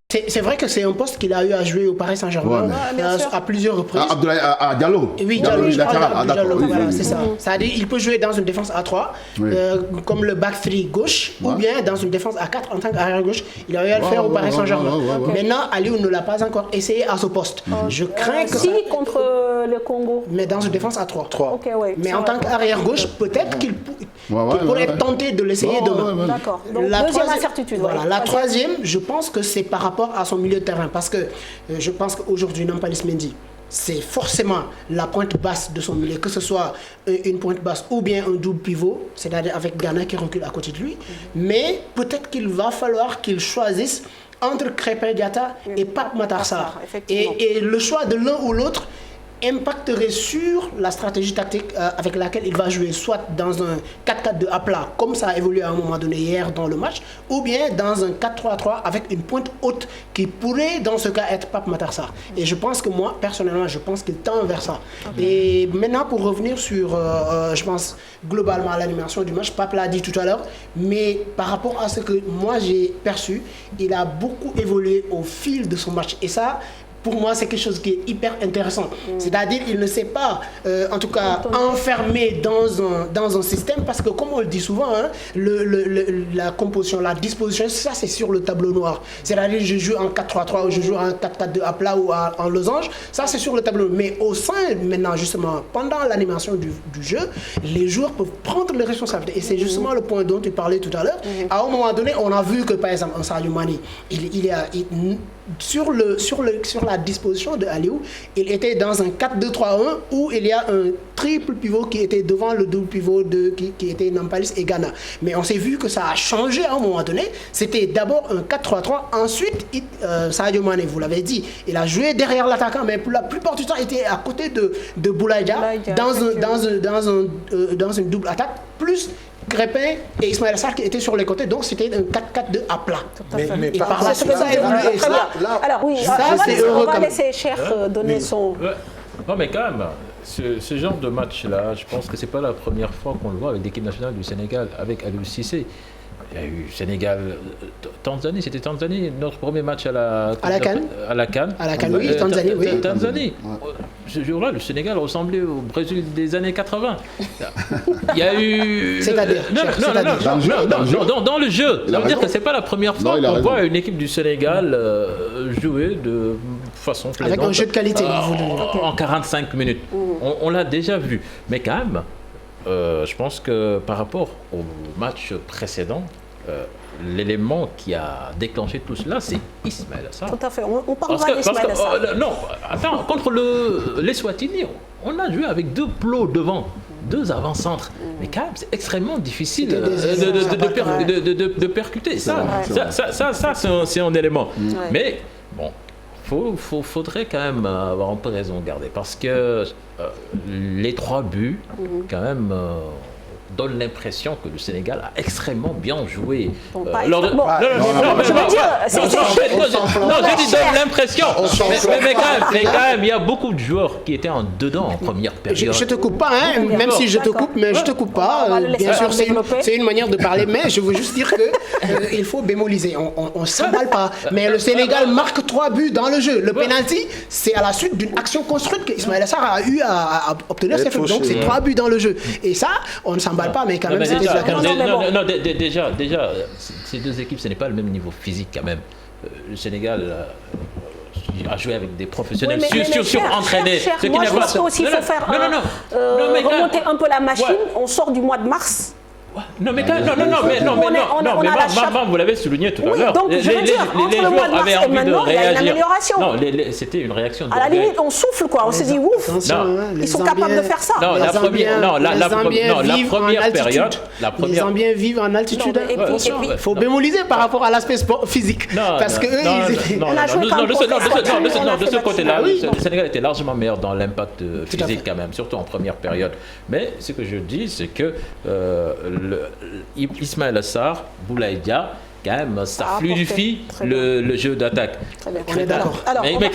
C'est vrai que c'est un poste qu'il a eu à jouer au Paris Saint-Germain à plusieurs reprises. À Diallo. Oui, Diallo, je parle d'Abdou Diallo. Voilà, c'est ça. C'est-à-dire il peut jouer dans une défense à 3, comme le back 3 gauche, ou bien dans une défense à 4 en tant qu'arrière-gauche. Il a eu à le faire au Paris Saint-Germain. Maintenant, Aliou ne l'a pas encore essayé à ce poste. Je crains que... Si, contre le Congo. Mais dans une défense à 3. Okay, ouais. Mais en tant qu'arrière-gauche, peut-être qu'il pourrait tenter de l'essayer demain. D'accord. Donc, deuxième incertitude. Voilà. La troisième, je pense que c'est par rapport à son milieu de terrain. Parce que je pense qu'aujourd'hui, Nampalys Mendy, c'est forcément la pointe basse de son milieu, que ce soit une pointe basse ou bien un double pivot, c'est-à-dire avec Gana qui recule à côté de lui. Mais peut-être qu'il va falloir qu'il choisisse entre Krépin Diatta et Pape Matar Sarr. Et le choix de l'un ou l'autre impacterait sur la stratégie tactique avec laquelle il va jouer, soit dans un 4-4-2 à plat, comme ça a évolué à un moment donné hier dans le match, ou bien dans un 4-3-3 avec une pointe haute qui pourrait dans ce cas être Pape Matar Sarr. Et je pense que moi, personnellement, je pense qu'il tend vers ça. Et maintenant, pour revenir sur, je pense, globalement à l'animation du match, Pape l'a dit tout à l'heure, mais par rapport à ce que moi j'ai perçu, il a beaucoup évolué au fil de son match. Et ça, pour moi, c'est quelque chose qui est hyper intéressant. C'est-à-dire qu'il ne s'est pas, en tout cas, enfermé dans un système, parce que, comme on le dit souvent, hein, la composition, la disposition, ça, c'est sur le tableau noir. C'est-à-dire je joue en 4-3-3 ou je joue en 4-4-2 à plat ou en losange, ça, c'est sur le tableau. Mais au sein, maintenant, justement, pendant l'animation du jeu, les joueurs peuvent prendre les responsabilités. Et c'est justement le point dont tu parlais tout à l'heure. À un moment donné, on a vu que, par exemple, en Sadio Mané, sur la disposition de Aliou, il était dans un 4-2-3-1 où il y a un triple pivot qui était devant le double pivot qui était Nampalys et Gana. Mais on s'est vu que ça a changé à un moment donné. C'était d'abord un 4-3-3. Ensuite, Sadio Mané, vous l'avez dit, il a joué derrière l'attaquant, mais pour la plupart du temps, il était à côté de Boulaïdia dans une double attaque, plus Crépin et Ismaël Sarr qui étaient sur les côtés, donc c'était un 4-4-2 à plat. Mais par la suite, ça a évolué. Alors oui, on va laisser Cheikh donner son... Non mais quand même, ce genre de match-là, je pense que c'est pas la première fois qu'on le voit avec l'équipe nationale du Sénégal, avec Aliou Cissé. Il y a eu Sénégal, Tanzanie, c'était Tanzanie, notre premier match à la CAN. À la CAN, oui, Tanzanie, oui. Tanzanie. Ce jour-là, le Sénégal ressemblait au Brésil des années 80. Il y a eu... C'est-à-dire dans le jeu. Ça veut dire que c'est pas la première fois qu'on voit une équipe du Sénégal jouer de façon plaisante. Avec un jeu de qualité. En 45 minutes. On l'a déjà vu. Mais quand même... je pense que par rapport au match précédent, l'élément qui a déclenché tout cela, c'est Ismaël Sarr. Tout à fait. On parlera d'Ismaël Sarr. Non, attends, contre les Swatini, on a joué avec deux plots devant, deux avant-centres. Mais quand même, c'est extrêmement difficile de percuter. Ça, c'est un élément. Mais bon, faudrait quand même avoir un peu raison de garder, parce que les 3 buts, quand même, donnent l'impression que le Sénégal a extrêmement bien joué. Je dis donne l'impression. Mais quand même, il y a beaucoup de joueurs qui étaient en dedans en première période. Je te coupe pas, hein, même si je te coupe, mais je te coupe pas. Bien sûr, c'est une manière de parler, mais je veux juste dire que il faut bémoliser. On s'emballe pas. Mais le Sénégal marque 3 buts dans le jeu. Le penalty, c'est à la suite d'une action construite que Ismaël Sarr a eu à obtenir ses fautes. Donc c'est 3 buts dans le jeu. Et ça, on ne s'emballe pas, mais quand même, c'était la déjà, ces deux équipes, ce n'est pas le même niveau physique quand même. Le Sénégal a joué avec des professionnels surentraînés. Moi, je pense qu'il faut faire remonter un peu la machine. On sort du mois de mars. Non, mais vous l'avez souligné tout à l'heure. Donc, je veux dire, entre le mois de mars et maintenant, il y a une amélioration. Non, c'était une réaction. À la limite, on souffle, quoi. On se dit, ouf, ils sont capables de faire ça. Non, la première période. Les Zambiens vivent en altitude. Il faut bémoliser par rapport à l'aspect physique. Parce que de ce côté-là, le Sénégal était largement meilleur dans l'impact physique, quand même, surtout en première période. Mais ce que je dis, c'est que Ismaël Sarr, Boulaïdia, quand même, ça fluidifie le jeu d'attaque. Très bien. On est d'accord. Mais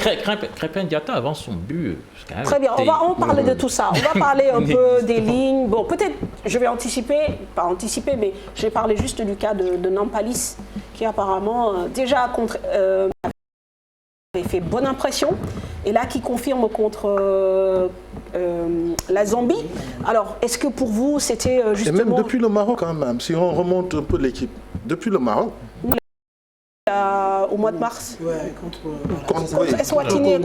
Crépin Diatta avant son but. Quand même, très bien, on va parler de tout ça. On va parler un peu des lignes. Bon, peut-être, je vais pas anticiper, mais je vais parler juste du cas de Nampalys, qui apparemment, déjà avait fait bonne impression, et là qui confirme contre la Zambie. Alors, est-ce que pour vous, c'était justement... Et même depuis le Maroc quand même, si on remonte un peu l'équipe, depuis le Maroc... au mois de mars. Ouais, contre Eswatini.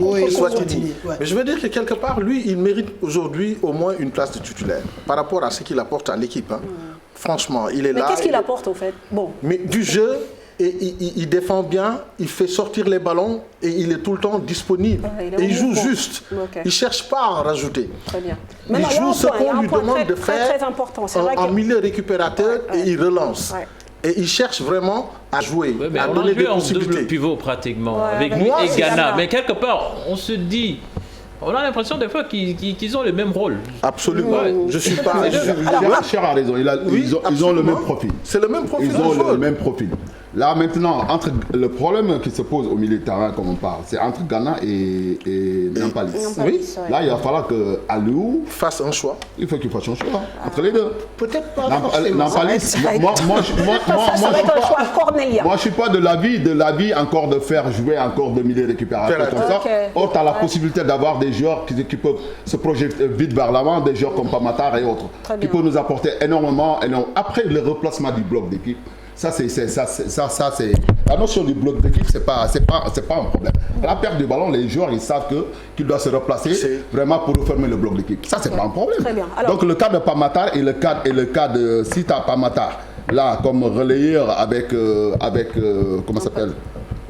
Ouais. Mais je veux dire que quelque part, lui, il mérite aujourd'hui au moins une place de titulaire par rapport à ce qu'il apporte à l'équipe. Hein. Franchement, il est là. Mais qu'est-ce qu'il apporte au fait? Bon. Mais du jeu, et il défend bien, il fait sortir les ballons et il est tout le temps disponible. Et il joue juste. Okay. Il ne cherche pas à en rajouter. Très bien. Il joue ce qu'on lui demande de faire très important. en milieu récupérateur et il relance. Ouais. Et il cherche vraiment à jouer, à donner des possibilités. On a joué en double pivot pratiquement, avec lui et Ghana. Mais quelque part, on se dit... On a l'impression des fois qu'ils ont le même rôle. Absolument. Ouais. Je suis pas... Cher a raison. Ils ont le même profil. C'est le même profil. Ils ont le même profil. Là maintenant, le problème qui se pose au milieu de terrain, comme on parle, c'est entre Ghana et Nampalys. Oui. Là, il va falloir que Aliou fasse un choix. Il faut qu'il fasse un choix entre les deux. Peut-être pas. Nampalys, moi, je suis pas de l'avis encore de faire jouer encore de milieu récupérateur comme ça. Or, tu as la possibilité d'avoir des joueurs qui peuvent se projeter vite vers l'avant, des joueurs comme Pamatar et autres, qui peuvent nous apporter énormément. Après le replacement du bloc d'équipe. Ça, c'est la notion du bloc d'équipe, c'est pas un problème. À la perte du ballon, les joueurs ils savent qu'ils doivent se replacer vraiment pour refermer le bloc d'équipe. Ça, c'est pas un problème. Très bien. Alors, donc le cas de Pamatar et le cas de Sita Pamatar, là comme relayeur avec comment ça s'appelle?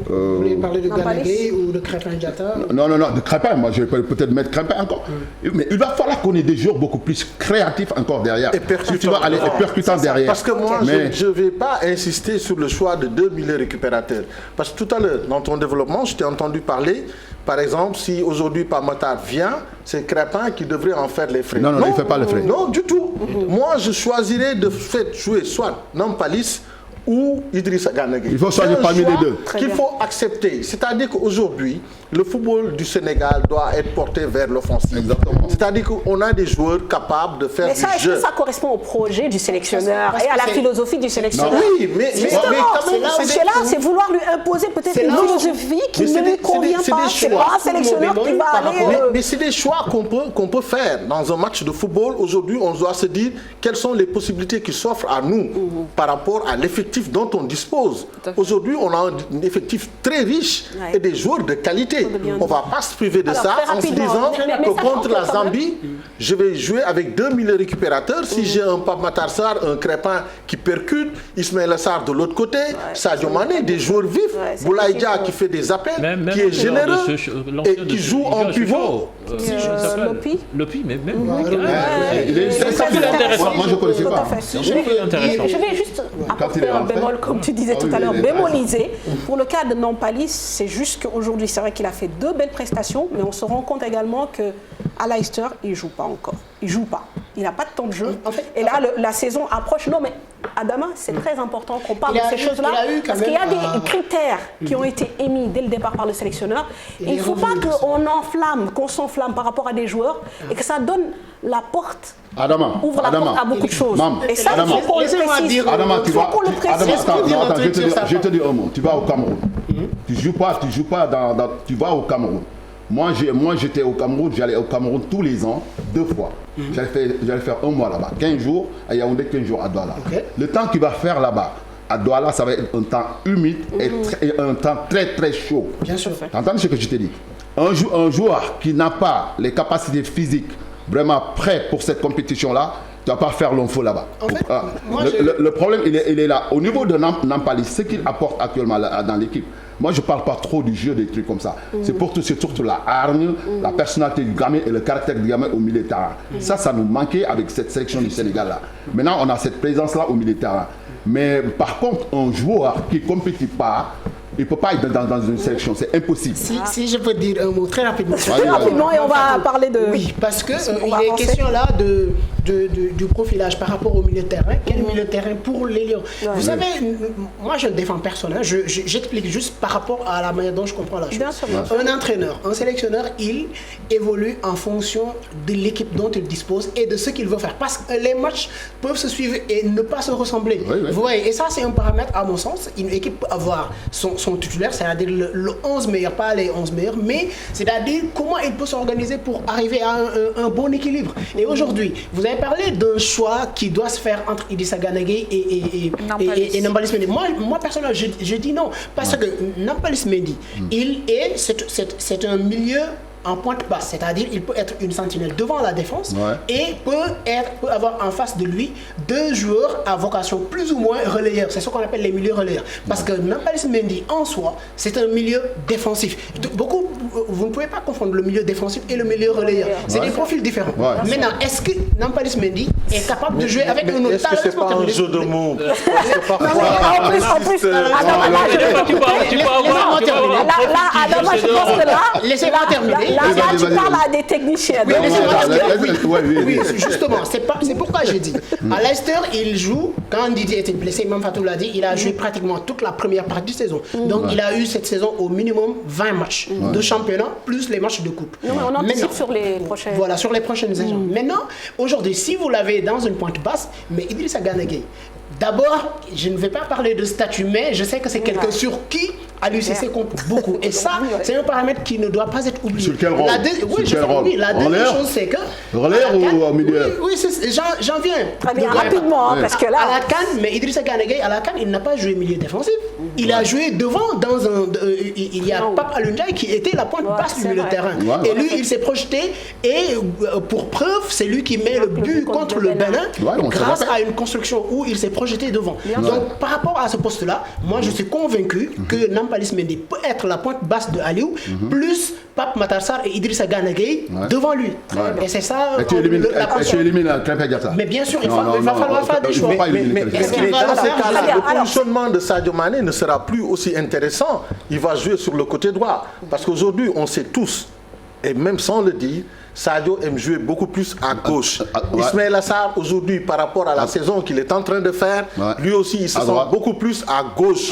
Vous voulez parler de Ganagué ou de Crépin Diatta? Non, de Crépin, moi je vais peut-être mettre Crépin encore. Mais il va falloir qu'on ait des joueurs beaucoup plus créatifs encore derrière. Et percutants. Si tu vas aller percutants derrière. Parce que moi, je ne vais pas insister sur le choix de 2 milieux récupérateurs. Parce que tout à l'heure, dans ton développement, je t'ai entendu parler, par exemple, si aujourd'hui Pamatar vient, c'est Crépin qui devrait en faire les frais. Non, il ne fait pas les frais. Non, du tout. Moi, je choisirais de faire jouer soit Nampalys ou Idrissa Gana Gueye. Il faut choisir parmi les deux. Qu'il faut accepter. C'est-à-dire qu'aujourd'hui, le football du Sénégal doit être porté vers l'offensive. Exactement. C'est-à-dire qu'on a des joueurs capables de faire du jeu. Mais est-ce que ça correspond au projet du sélectionneur et à la philosophie du sélectionneur? Oui, mais parce que là, c'est vouloir lui imposer peut-être une philosophie qui ne lui convient pas. C'est pas un sélectionneur qui va aller... Mais c'est des choix qu'on peut faire dans un match de football. Aujourd'hui, on doit se dire quelles sont les possibilités qui s'offrent à nous par rapport à l'effectif dont on dispose. Aujourd'hui, on a un effectif très riche et des joueurs de qualité. On ne va pas se priver de ça en se disant que contre la Zambie, je vais jouer avec 2 milieux récupérateurs. Si j'ai un Pamatar Sarr, un Crépin qui percute, Ismaïla Sarr de l'autre côté, Sadio Mané, des joueurs vifs, Boulaye Dia qui fait des appels, qui est généreux et qui joue en pivot. Lopi, mais même. C'est intéressant. Moi, je ne connaissais pas. Je vais juste apporter un bémol, comme tu disais tout à l'heure, bémoliser. Pour le cas de Nampalys, c'est juste qu'aujourd'hui, c'est vrai qu'il a fait 2 belles prestations, mais on se rend compte également qu'à Leicester, il ne joue pas encore. Il ne joue pas. Il n'a pas de temps de jeu. Et là, la saison approche. Non, mais Adama, c'est très important qu'on parle de ces choses-là. Parce qu'il y a des critères qui ont été émis dès le départ par le sélectionneur. Et il ne faut pas qu'on s'enflamme par rapport à des joueurs et que ça donne la porte. Ouvre la porte à beaucoup de choses. Et ça, il faut qu'on le précise. Adama, tu vas. Je vais te dire un mot. Tu vas au Cameroun. Tu vas au Cameroun. Moi, j'étais au Cameroun, j'allais au Cameroun tous les ans, 2 fois. J'allais faire 1 mois là-bas, 15 jours à Yaoundé, 15 jours à Douala. Le temps qu'il va faire là-bas, à Douala, ça va être un temps humide et un temps très très chaud. Bien sûr. Tu entends ce que je te dis? Un joueur qui n'a pas les capacités physiques vraiment prêt pour cette compétition-là, tu ne vas pas faire l'enfant là-bas. En fait, le problème, il est là. Au niveau de Nampalys, ce qu'il apporte actuellement dans l'équipe, moi, je ne parle pas trop du jeu, des trucs comme ça. C'est surtout la hargne, la personnalité du gamin et le caractère du gamin au milieu de terrain. Ça nous manquait avec cette sélection du Sénégal-là. Maintenant, on a cette présence-là au milieu de terrain. Mais par contre, un joueur qui ne compétit pas, il ne peut pas être dans une sélection, c'est impossible. Si je peux dire un mot très rapidement. Très rapidement, et on va parler de... Oui, parce qu'il est question là du profilage par rapport au milieu de terrain. Quel milieu de terrain pour les Lions? Vous savez, moi je ne défends personne. Hein. J'explique juste par rapport à la manière dont je comprends la chose. Bien sûr. Un entraîneur, un sélectionneur, il évolue en fonction de l'équipe dont il dispose et de ce qu'il veut faire. Parce que les matchs peuvent se suivre et ne pas se ressembler. Vous voyez, et ça c'est un paramètre à mon sens. Une équipe peut avoir son titulaire, c'est-à-dire le 11 meilleur, pas les 11 meilleurs, mais c'est-à-dire comment il peut s'organiser pour arriver à un bon équilibre. Et aujourd'hui, vous avez parlé d'un choix qui doit se faire entre Idrissa Gana Gueye et Nampalys Mendy. Moi personnellement, je dis non. Parce que Nampalys Mendy, c'est un milieu en pointe basse, c'est-à-dire il peut être une sentinelle devant la défense et peut avoir en face de lui deux joueurs à vocation plus ou moins relayeur. C'est ce qu'on appelle les milieux relayeurs. Parce que Nampalys Mendy en soi, c'est un milieu défensif. Vous ne pouvez pas confondre le milieu défensif et le milieu relayeur. C'est des profils différents. Maintenant, est-ce que Nampalys Mendy est capable de jouer avec un autre talent? Est-ce que c'est pas un jeu de mots? Laissez-moi terminer. Là, tu parles à des techniciens. Oui, justement, c'est pourquoi j'ai dit. À Leicester, il joue, quand Didier était blessé, Imam Fatou l'a dit, il a joué pratiquement toute la première partie de saison. Donc il a eu cette saison au minimum 20 matchs de championnat, plus les matchs de coupe. Non, mais on anticipe sur les prochaines. Voilà, sur les prochaines saisons. Maintenant, aujourd'hui, si vous l'avez dans une pointe basse, mais Idrissa Gana Gueye, d'abord, je ne vais pas parler de statut, mais je sais que c'est quelqu'un sur qui à l'UCC compte beaucoup. Et ça, c'est un paramètre qui ne doit pas être oublié. Sur quel rôle? La deuxième chose, c'est que... Relais ou au milieu? Oui, j'en viens. Très bien, rapidement, parce que là... À la CAN, mais Idrissa Gana Gueye, à la CAN, il n'a pas joué milieu défensif. Il a joué devant dans un... il y a Pape Alioune Ndiaye qui était la pointe basse du milieu de terrain. Et lui, il s'est projeté et pour preuve, c'est lui qui met le but contre le Bénin grâce à une construction où il s'est projeté devant. Donc, par rapport à ce poste-là, moi, je suis convaincu que Nampalys Mendy peut être la pointe basse de Aliou, plus Pape Matar Sarr et Idrissa Gana Gueye devant lui. Et c'est ça. Et tu élimines Krépin Diatta. Mais bien sûr, il va falloir faire des choix. Mais est-ce qu'il va dans ces cas-là, le positionnement de Sadio Mané ne sera plus aussi intéressant? Il va jouer sur le côté droit. Parce qu'aujourd'hui, on sait tous, et même sans le dire, Sadio aime jouer beaucoup plus à gauche. Ismaïla Sarr, aujourd'hui, par rapport à la saison qu'il est en train de faire, lui aussi, il se sent beaucoup plus à gauche.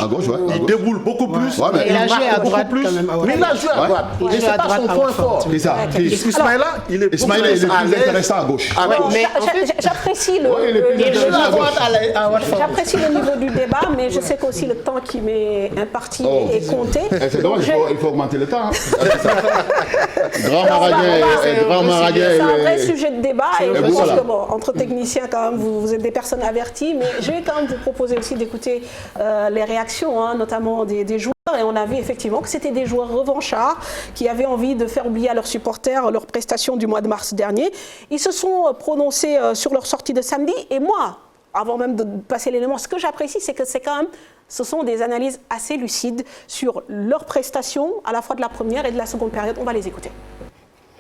Il déboule beaucoup plus. Il a joué à droite quand même. Mais il a joué à droite. Et c'est pas son point fort. Ismaïla, il est plus intéressant à gauche. J'apprécie le niveau du débat, mais je sais qu'aussi le temps qui m'est imparti est compté. C'est dommage, il faut augmenter le temps. Grand Maradien. C'est un vrai sujet de débat et je pense que entre techniciens quand même vous êtes des personnes averties, mais je vais quand même vous proposer aussi d'écouter les réactions, notamment des joueurs. Et on a vu effectivement que c'était des joueurs revanchards qui avaient envie de faire oublier à leurs supporters leurs prestations du mois de mars dernier. Ils se sont prononcés sur leur sortie de samedi et moi, avant même de passer l'élément, ce que j'apprécie, c'est que ce sont des analyses assez lucides sur leurs prestations, à la fois de la première et de la seconde période. On va les écouter.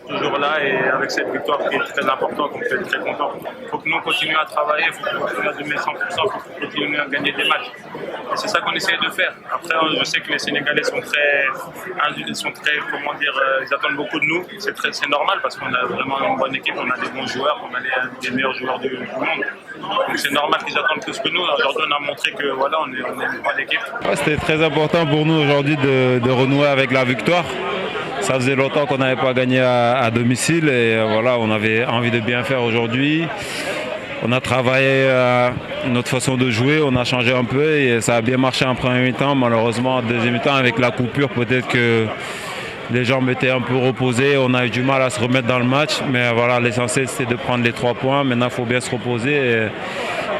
Toujours là et avec cette victoire qui est très importante, on fait très content. Il faut que nous continuions à travailler, il faut qu'on continue à donner 100%, il faut qu'on continue à gagner des matchs. Et c'est ça qu'on essaie de faire. Après, je sais que les Sénégalais sont très, comment dire, ils attendent beaucoup de nous. C'est normal parce qu'on a vraiment une bonne équipe, on a des bons joueurs, on a les meilleurs joueurs du monde. Donc c'est normal qu'ils attendent plus que nous. Aujourd'hui, on a montré que voilà, on est une bonne équipe. Ouais, c'était très important pour nous aujourd'hui de renouer avec la victoire. Ça faisait longtemps qu'on n'avait pas gagné à domicile et voilà, on avait envie de bien faire aujourd'hui. On a travaillé notre façon de jouer, on a changé un peu et ça a bien marché en premier mi-temps. Malheureusement, en deuxième mi-temps, avec la coupure, peut-être que les jambes étaient un peu reposées. On a eu du mal à se remettre dans le match. Mais voilà, l'essentiel, c'était de prendre les 3 points. Maintenant, il faut bien se reposer et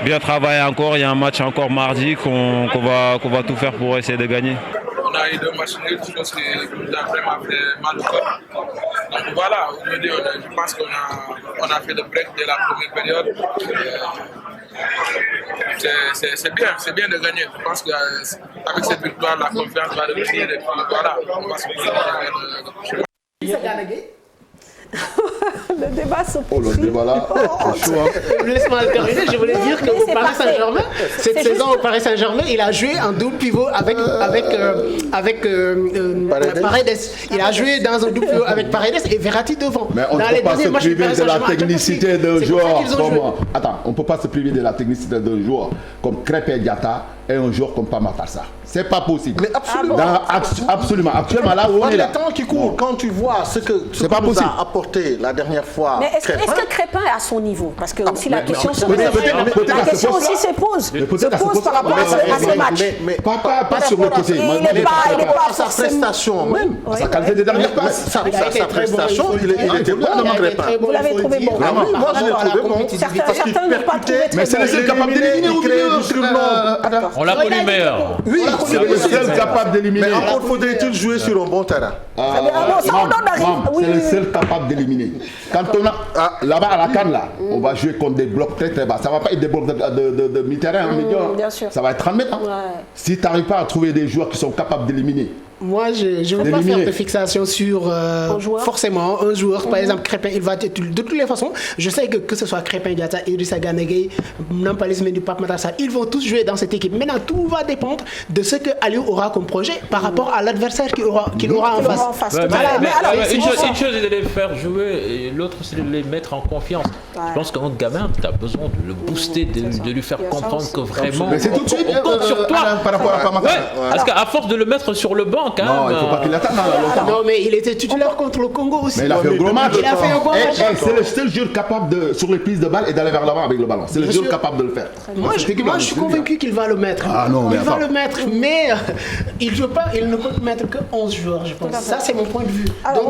bien travailler encore. Il y a un match encore mardi qu'on va tout faire pour essayer de gagner. On a eu 2 matchs nuls, je pense que nous a vraiment fait mal au corps. Donc voilà, aujourd'hui, je pense qu'on a fait le break dès la première période. C'est bien de gagner. Je pense qu'avec cette victoire, la confiance va revenir et puis voilà, on va se poser le prochain match. Le débat se Oh, le débat là, c'est chaud. Hein. Laisse-moi terminer, je voulais dire qu'au Paris Saint-Germain, cette saison au Paris Saint-Germain, il a joué en double pivot avec Paredes. Il a joué dans un double pivot avec Paredes et Verratti devant. Mais on ne peut pas se priver de la technicité d'un joueur comme... Attends, on ne peut pas se priver de la technicité d'un joueur comme Krépin Diatta et un joueur comme Pape Sarr. C'est pas possible. Mais absolument. Absolument. Actuellement, là où on est là. Les temps qui courent, quand tu vois ce que nous a apporté la dernière fois. Mais est-ce que Crépin est à son niveau? Parce que aussi la question se pose. La question aussi se pose par rapport à ce match. Mais pas sur le côté. Il n'est pas sa prestation même. Sa qualité des dernières passes. Sa prestation, il était bon. Vous l'avez trouvé bon. Moi, je l'ai trouvé bon. Certains n'ont pas trouvé très bon. Mais c'est le seul capable d'éliminer au milieu. On l'a connu meilleur. Oui, c'est le seul capable d'éliminer. Mais encore faudrait-il jouer sur un bon terrain. C'est le seul capable d'éliminer. Quand on a là-bas à la canne, là, on va jouer contre des blocs très très bas. Ça ne va pas être des blocs de mi-terrain, bien sûr. Ça va être 30 mètres. Hein. Si tu n'arrives pas à trouver des joueurs qui sont capables d'éliminer. Moi, je ne veux pas faire de fixation sur forcément un joueur. Par exemple, Crépin, il va de toutes les façons. Je sais que ce soit Crépin Diatta, Idrissa Gana Gueye, Nampalys Mendy, Pape Matar Sarr, ils vont tous jouer dans cette équipe. Maintenant, tout va dépendre de ce que Aliou aura comme projet par rapport à l'adversaire qu'il aura en face. Une chose est de les faire jouer et l'autre c'est de les mettre en confiance. Je pense qu'un gamin, tu as besoin de le booster, de lui faire comprendre que vraiment on compte sur toi. Par rapport à Pape Matar Sarr. Parce qu'à force de le mettre sur le banc, non, il ne faut pas qu'il attaque longtemps. Non, mais il était titulaire contre le Congo aussi. Mais il a fait un gros match. C'est le seul joueur capable sur les prises de balle et d'aller vers l'avant avec le ballon. C'est le joueur capable de le faire. Moi, je suis convaincu qu'il va le mettre. Ah non, il va le mettre, mais il ne peut mettre que 11 joueurs, je pense. Ça, c'est mon point de vue. Alors,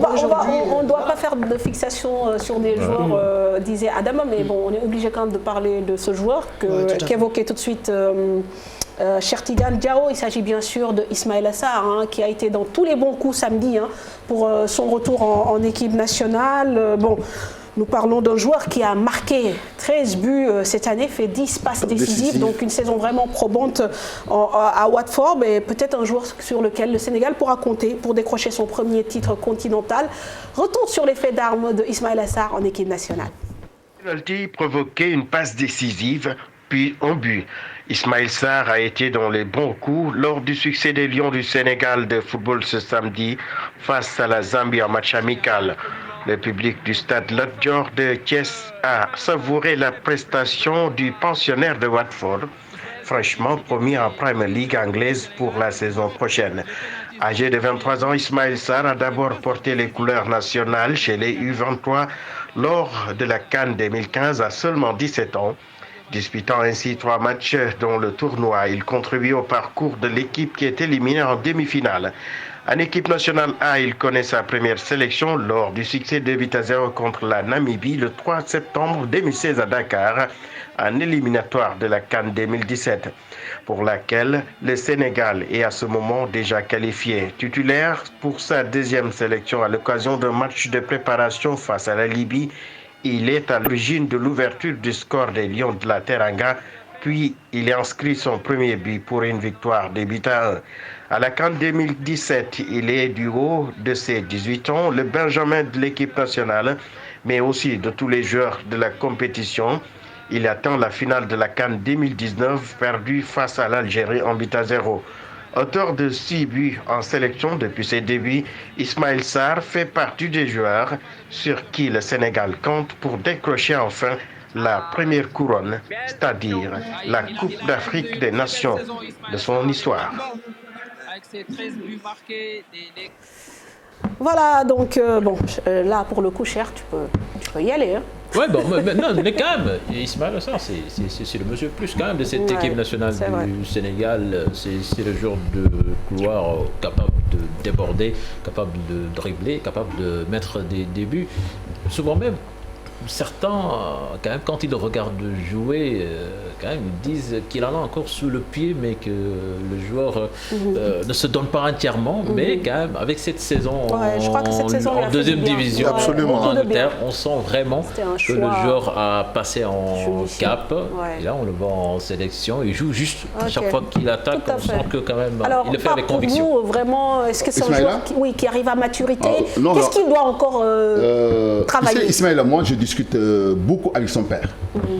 on ne doit pas faire de fixation sur des joueurs, disait Adama, mais bon, on est obligé quand même de parler de ce joueur qu'évoquait tout de suite Cheikh Tidiane Diao. Il s'agit bien sûr de Ismaïla Sarr, qui a été dans tous les bons coups samedi pour son retour en équipe nationale. Nous parlons d'un joueur qui a marqué 13 buts cette année, fait 10 passes décisives, donc une saison vraiment probante à Watford, mais peut-être un joueur sur lequel le Sénégal pourra compter pour décrocher son premier titre continental. Retour sur les faits d'armes de Ismaïla Sarr en équipe nationale. Penalty provoquait une passe décisive, puis un but. Ismaïla Sarr a été dans les bons coups lors du succès des Lions du Sénégal de football ce samedi face à la Zambie en match amical. Le public du stade Lat Dior de Thiès a savouré la prestation du pensionnaire de Watford, fraîchement promis en Premier League anglaise pour la saison prochaine. Âgé de 23 ans, Ismaïla Sarr a d'abord porté les couleurs nationales chez les U23 lors de la CAN 2015 à seulement 17 ans. Disputant ainsi 3 matchs dans le tournoi, il contribue au parcours de l'équipe qui est éliminée en demi-finale. En équipe nationale A, il connaît sa première sélection lors du succès de 8-0 contre la Namibie le 3 septembre 2016 à Dakar, en éliminatoire de la CAN 2017, pour laquelle le Sénégal est à ce moment déjà qualifié. Titulaire pour sa deuxième sélection à l'occasion d'un match de préparation face à la Libye, il est à l'origine de l'ouverture du score des Lions de la Teranga, puis il a inscrit son premier but pour une victoire de 8-1. À la CAN 2017, il est du haut de ses 18 ans, le benjamin de l'équipe nationale, mais aussi de tous les joueurs de la compétition. Il attend la finale de la CAN 2019, perdue face à l'Algérie en 8-0. Auteur de 6 buts en sélection depuis ses débuts, Ismaïla Sarr fait partie des joueurs sur qui le Sénégal compte pour décrocher enfin la première couronne, c'est-à-dire la Coupe d'Afrique des Nations de son histoire. Voilà, donc là pour le coup, cher, tu peux y aller. Ouais, mais quand même, Ismaïla Sarr, c'est le monsieur plus quand même de cette équipe nationale du Sénégal. C'est le genre de couloir capable de déborder, capable de dribbler, capable de mettre des buts. Souvent même, certains, quand même, quand ils le regardent jouer, quand même, ils disent qu'il en a encore sous le pied, mais que le joueur ne se donne pas entièrement. Mais quand même, avec cette saison je crois que cette saison, en deuxième division, en Angleterre, on sent vraiment que le joueur a passé en cap. Et là, on le voit en sélection. Il joue juste à chaque fois qu'il attaque. On sent que quand même, il le fait avec conviction. Pour vous, vraiment, est-ce que c'est un joueur qui arrive à maturité? Qu'est-ce qu'il doit encore travailler? Ismaïla, moi, je discute beaucoup avec son père,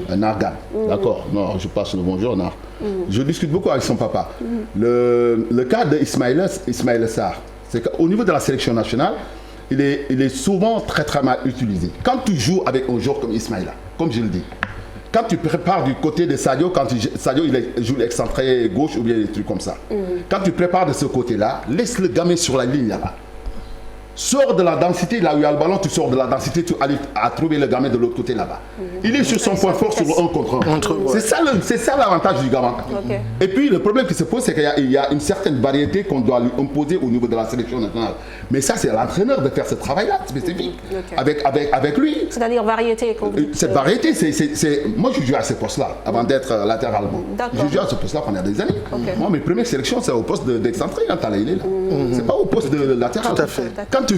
Nargan. D'accord? Non, je passe le bonjour, Nar. Je discute beaucoup avec son papa. Le cas d'Ismaïla Sarr, c'est qu'au niveau de la sélection nationale, il est souvent très très mal utilisé. Quand tu joues avec un joueur comme Ismaïla, comme je le dis, quand tu prépares du côté de Sadio, Sadio il joue l'excentré gauche ou bien des trucs comme ça. Quand tu prépares de ce côté-là, laisse le gamin sur la ligne là-bas. Sors de la densité, là où il y a le ballon, tu sors de la densité, tu arrives à trouver le gamin de l'autre côté là-bas. Il est sur son point fort sur 1 contre 1. C'est ça l'avantage du gamin. Et puis le problème qui se pose, c'est qu'il y a une certaine variété qu'on doit lui imposer au niveau de la sélection nationale. Mais ça, c'est l'entraîneur de faire ce travail-là spécifique avec lui. C'est-à-dire variété. Cette variété, moi je joue à ce poste-là avant d'être latéral. Je joue à ce poste-là pendant des années. Moi, mes premières sélections, c'est au poste d'excentré quand il est là. C'est pas au poste de latéral. Tout à fait. Quand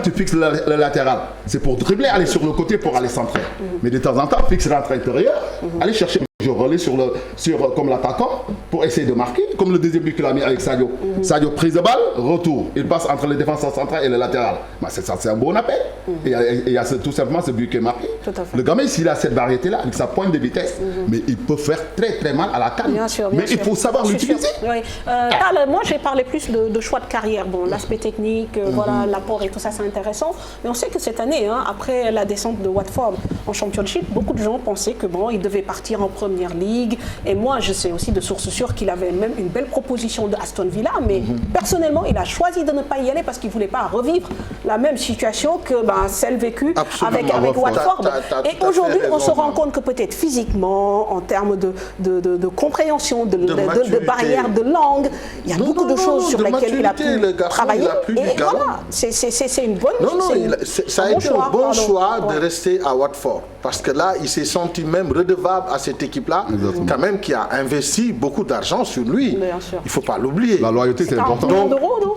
tu fixes le latéral, c'est pour dribbler, aller sur le côté pour aller centrer. Mais de temps en temps, fixe l'entrée intérieure, aller chercher un relais comme l'attaquant pour essayer de marquer, comme le deuxième but qu'il a mis avec Sadio. Sadio, prise de balle, retour. Il passe entre le défenseur central et le latéral. C'est un bon appel. Et il y a tout simplement ce but qui est marqué. Le gamin, s'il a cette variété-là, avec sa pointe de vitesse, mais il peut faire très très mal à la canne. Mais il faut savoir l'utiliser. Moi, j'ai parlé plus de choix de carrière. Bon, l'aspect technique, voilà, l'apport et tout ça, c'est intéressant. Mais on sait que cette année, après la descente de Watford en Championship, beaucoup de gens pensaient que il devait partir en première ligue. Et moi, je sais aussi de sources sûres qu'il avait même une belle proposition de Aston Villa, mais personnellement, il a choisi de ne pas y aller parce qu'il ne voulait pas revivre la même situation que celle vécue avec Watford. Et aujourd'hui, on se rend compte que peut-être physiquement, en termes de compréhension, de barrières de langue, il y a beaucoup de choses sur lesquelles il a pu travailler. Et voilà, c'est une bonne chose. Ça a été un bon choix de rester à Watford. Parce que là, il s'est senti même redevable à cette équipe-là, quand même, qui a investi beaucoup d'argent sur lui. Il ne faut pas l'oublier. La loyauté, c'est important. 40 millions d'euros, non?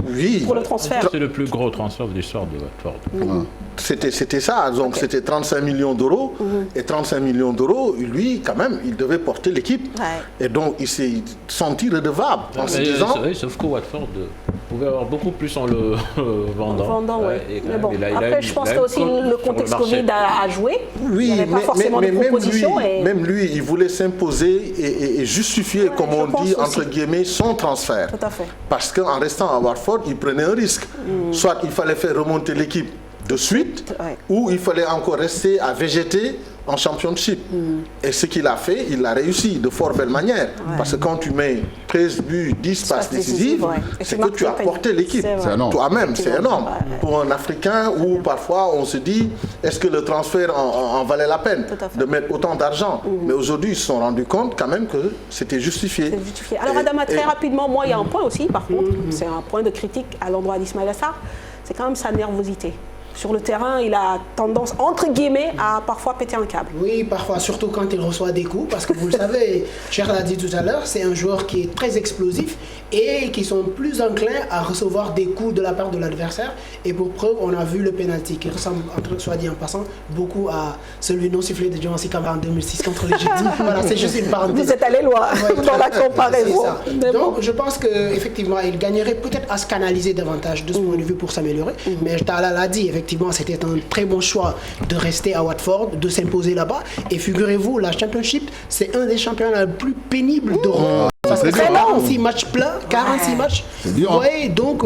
Oui. Pour le transfert. C'est le plus gros transfert de l'histoire de Watford. C'était ça, donc c'était 35 millions d'euros. Et 35 millions d'euros, lui, quand même, il devait porter l'équipe. Et donc, il s'est senti redevable en se disant... Sauf que Watford pouvait avoir beaucoup plus en le vendant. Mais bon, après, je pense que aussi le contexte Covid a joué. Oui, il n'y avait pas forcément de propositions. Même lui, il voulait s'imposer et justifier, comme on dit, entre guillemets, son transfert. Tout à fait. Parce qu'en restant à Watford, il prenait un risque. Soit il fallait faire remonter l'équipe de suite, ou il fallait encore rester à végéter en Championship. Et ce qu'il a fait, il l'a réussi de fort belle manière. Parce que quand tu mets 13 buts, 10 passes décisives, c'est que tu as porté l'équipe. Toi-même, c'est énorme. Pour un Africain où parfois on se dit, est-ce que le transfert en valait la peine de mettre autant d'argent? Mais aujourd'hui, ils se sont rendus compte quand même que c'était justifié. Alors Adama, très rapidement, moi, il y a un point aussi, par contre, c'est un point de critique à l'endroit d'Ismaïla Sarr, c'est quand même sa nervosité. Sur le terrain, il a tendance, entre guillemets, à parfois péter un câble. Oui, parfois, surtout quand il reçoit des coups, parce que vous le savez, Cher l'a dit tout à l'heure, c'est un joueur qui est très explosif et qui sont plus enclins à recevoir des coups de la part de l'adversaire. Et pour preuve, on a vu le penalty qui ressemble, soit dit en passant, beaucoup à celui non sifflé de Diomansy Kamara en 2006 contre l'Égypte. Voilà, c'est juste une parenthèse. Vous êtes allé loin dans la comparaison. Donc, je pense qu'effectivement, il gagnerait peut-être à se canaliser davantage de ce point de vue pour s'améliorer. Mais Tala l'a dit, effectivement, c'était un très bon choix de rester à Watford, de s'imposer là-bas. Et figurez-vous, la Championship, c'est un des championnats les plus pénibles d'Europe. Parce que 46 matchs pleins, 46 matchs. Oui, donc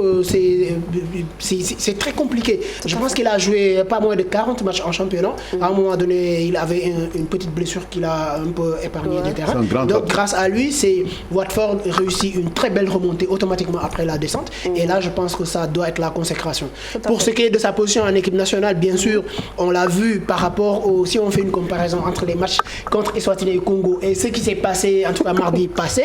c'est très compliqué. Je pense qu'il a joué pas moins de 40 matchs en championnat. À un moment donné, il avait une petite blessure qui l'a un peu épargné du terrain. Donc grâce à lui, Watford réussit une très belle remontée automatiquement après la descente. Et là, je pense que ça doit être la consécration. Pour ce qui est de sa position en équipe nationale, bien sûr, on l'a vu par rapport si on fait une comparaison entre les matchs contre Eswatini et Congo et ce qui s'est passé, en tout cas mardi passé,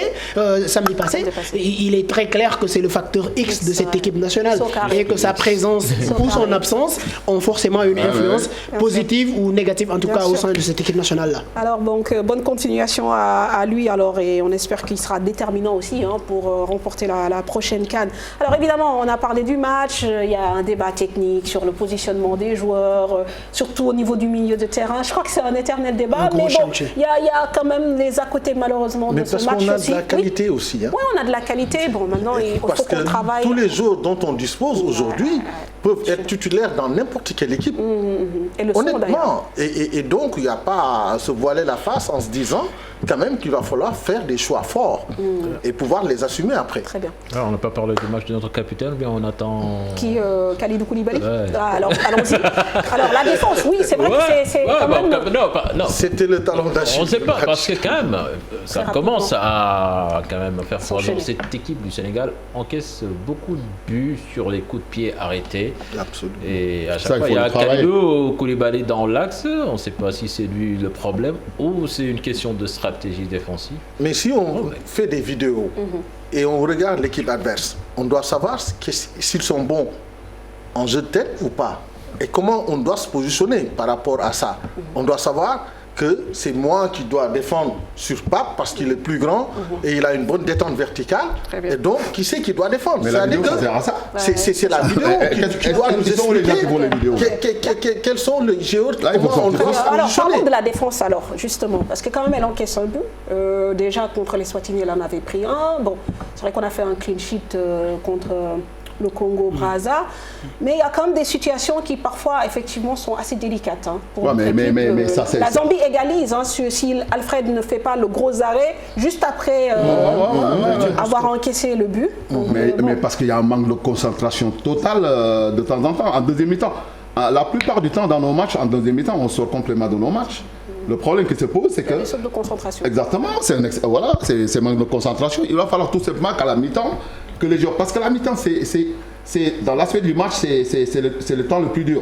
samedi passé, il est très clair que c'est le facteur X de cette équipe nationale et que sa présence ou son absence ont forcément une influence positive ou négative, en tout cas au sein de cette équipe nationale-là. Alors donc, bonne continuation à lui alors, et on espère qu'il sera déterminant aussi pour remporter la prochaine CAN. Alors évidemment, on a parlé du match, il y a un débat technique sur le positionnement des joueurs, surtout au niveau du milieu de terrain. Je crois que c'est un éternel débat, mais bon, il y a quand même les à côté malheureusement de ce match aussi. Mais parce qu'on a de la qualité aussi. Oui, on a de la qualité. Bon, maintenant, il faut qu'on travaille. Tous les joueurs dont on dispose aujourd'hui peuvent être titulaires dans n'importe quelle équipe. Et le honnêtement. Et donc, il n'y a pas à se voiler la face en se disant quand même qu'il va falloir faire des choix forts et pouvoir les assumer après. Très bien. Alors, on n'a pas parlé du match de notre capitaine, bien on attend... Qui Kalidou Koulibaly alors, allons-y. Alors, la défense, oui, c'est vrai que c'est quand même... Non. C'était le talon d'Achille. On ne sait pas, parce que quand même, ça commence à quand même faire froid. Cette équipe du Sénégal encaisse beaucoup de buts sur les coups de pied arrêtés. Absolument. Et à chaque fois, il y a Kalidou Koulibaly dans l'axe. On ne sait pas si c'est lui le problème ou c'est une question de stratégie défensive. Mais si on fait des vidéos et on regarde l'équipe adverse, on doit savoir s'ils sont bons en jeu de tête ou pas. Et comment on doit se positionner par rapport à ça. On doit savoir que c'est moi qui dois défendre sur Pape parce qu'il est plus grand et il a une bonne détente verticale. Et donc, qui c'est qui doit défendre? Mais la vidéo, ça sert à ça. C'est la vidéo qui doit nous expliquer quels sont les géos. Alors, parlons de la défense alors, justement, parce que quand même, elle encaisse un but. Déjà, contre les Swatini, elle en avait pris un. Bon, c'est vrai qu'on a fait un clean sheet contre... le Congo-Brazza, mais il y a quand même des situations qui parfois effectivement sont assez délicates. Mais ça, la Zambie égalise si Alfred ne fait pas le gros arrêt juste après avoir encaissé le but. Mais parce qu'il y a un manque de concentration totale de temps en temps, en deuxième mi-temps. La plupart du temps dans nos matchs, en deuxième mi-temps, on sort complètement de nos matchs. Le problème qui se pose, c'est que... C'est une de concentration. Exactement, c'est manque de concentration. Il va falloir tout simplement qu'à la mi-temps, que les joueurs... Parce que la mi-temps, dans l'aspect du match, c'est le temps le plus dur.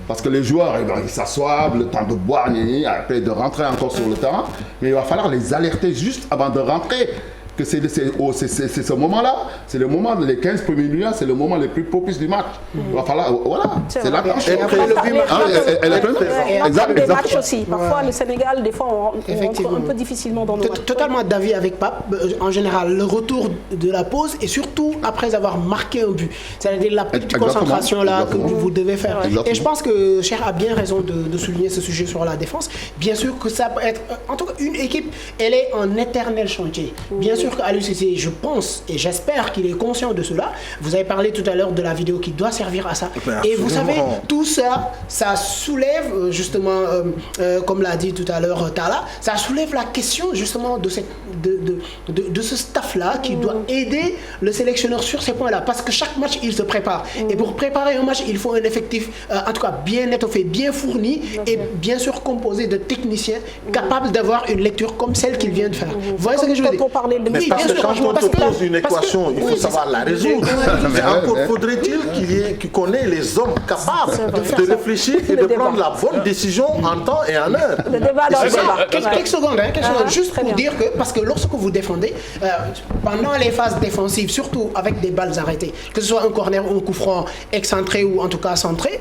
Parce que les joueurs, ils s'assoient, le temps de boire, après de rentrer encore sur le terrain. Mais il va falloir les alerter juste avant de rentrer. Que c'est ce moment-là, c'est le moment, les 15 premiers minutes, c'est le moment le plus propice du match. Il va falloir, c'est la tâche. Des matchs aussi. Parfois, le Sénégal, des fois, on rentre un peu difficilement dans nos matchs. Totalement d'avis avec Pape. En général, le retour de la pause et surtout après avoir marqué un but. C'est-à-dire la petite concentration là que vous devez faire. Et je pense que Cher a bien raison de souligner ce sujet sur la défense. Bien sûr que ça peut être, en tout cas, une équipe, elle est en éternel chantier. Bien sûr qu'Aliou Cissé, je pense et j'espère qu'il est conscient de cela. Vous avez parlé tout à l'heure de la vidéo qui doit servir à ça. Et vous savez, tout ça, ça soulève justement, comme l'a dit tout à l'heure Tala, ça soulève la question justement de ce staff-là qui doit aider le sélectionneur sur ces points-là. Parce que chaque match, il se prépare. Et pour préparer un match, il faut un effectif, en tout cas bien étoffé, bien fourni et bien sûr composé de techniciens capables d'avoir une lecture comme celle qu'il vient de faire. Vous voyez ce que je veux dire? Mais parce que quand on te pose une équation, il faut savoir la résoudre. Encore faudrait-il qu'on ait les hommes capables de réfléchir et de prendre la bonne décision en temps et en heure. Le débat dans le débat. Quelques secondes, juste pour dire que, parce que lorsque vous défendez, pendant les phases défensives, surtout avec des balles arrêtées, que ce soit un corner ou un coup franc excentré ou en tout cas centré,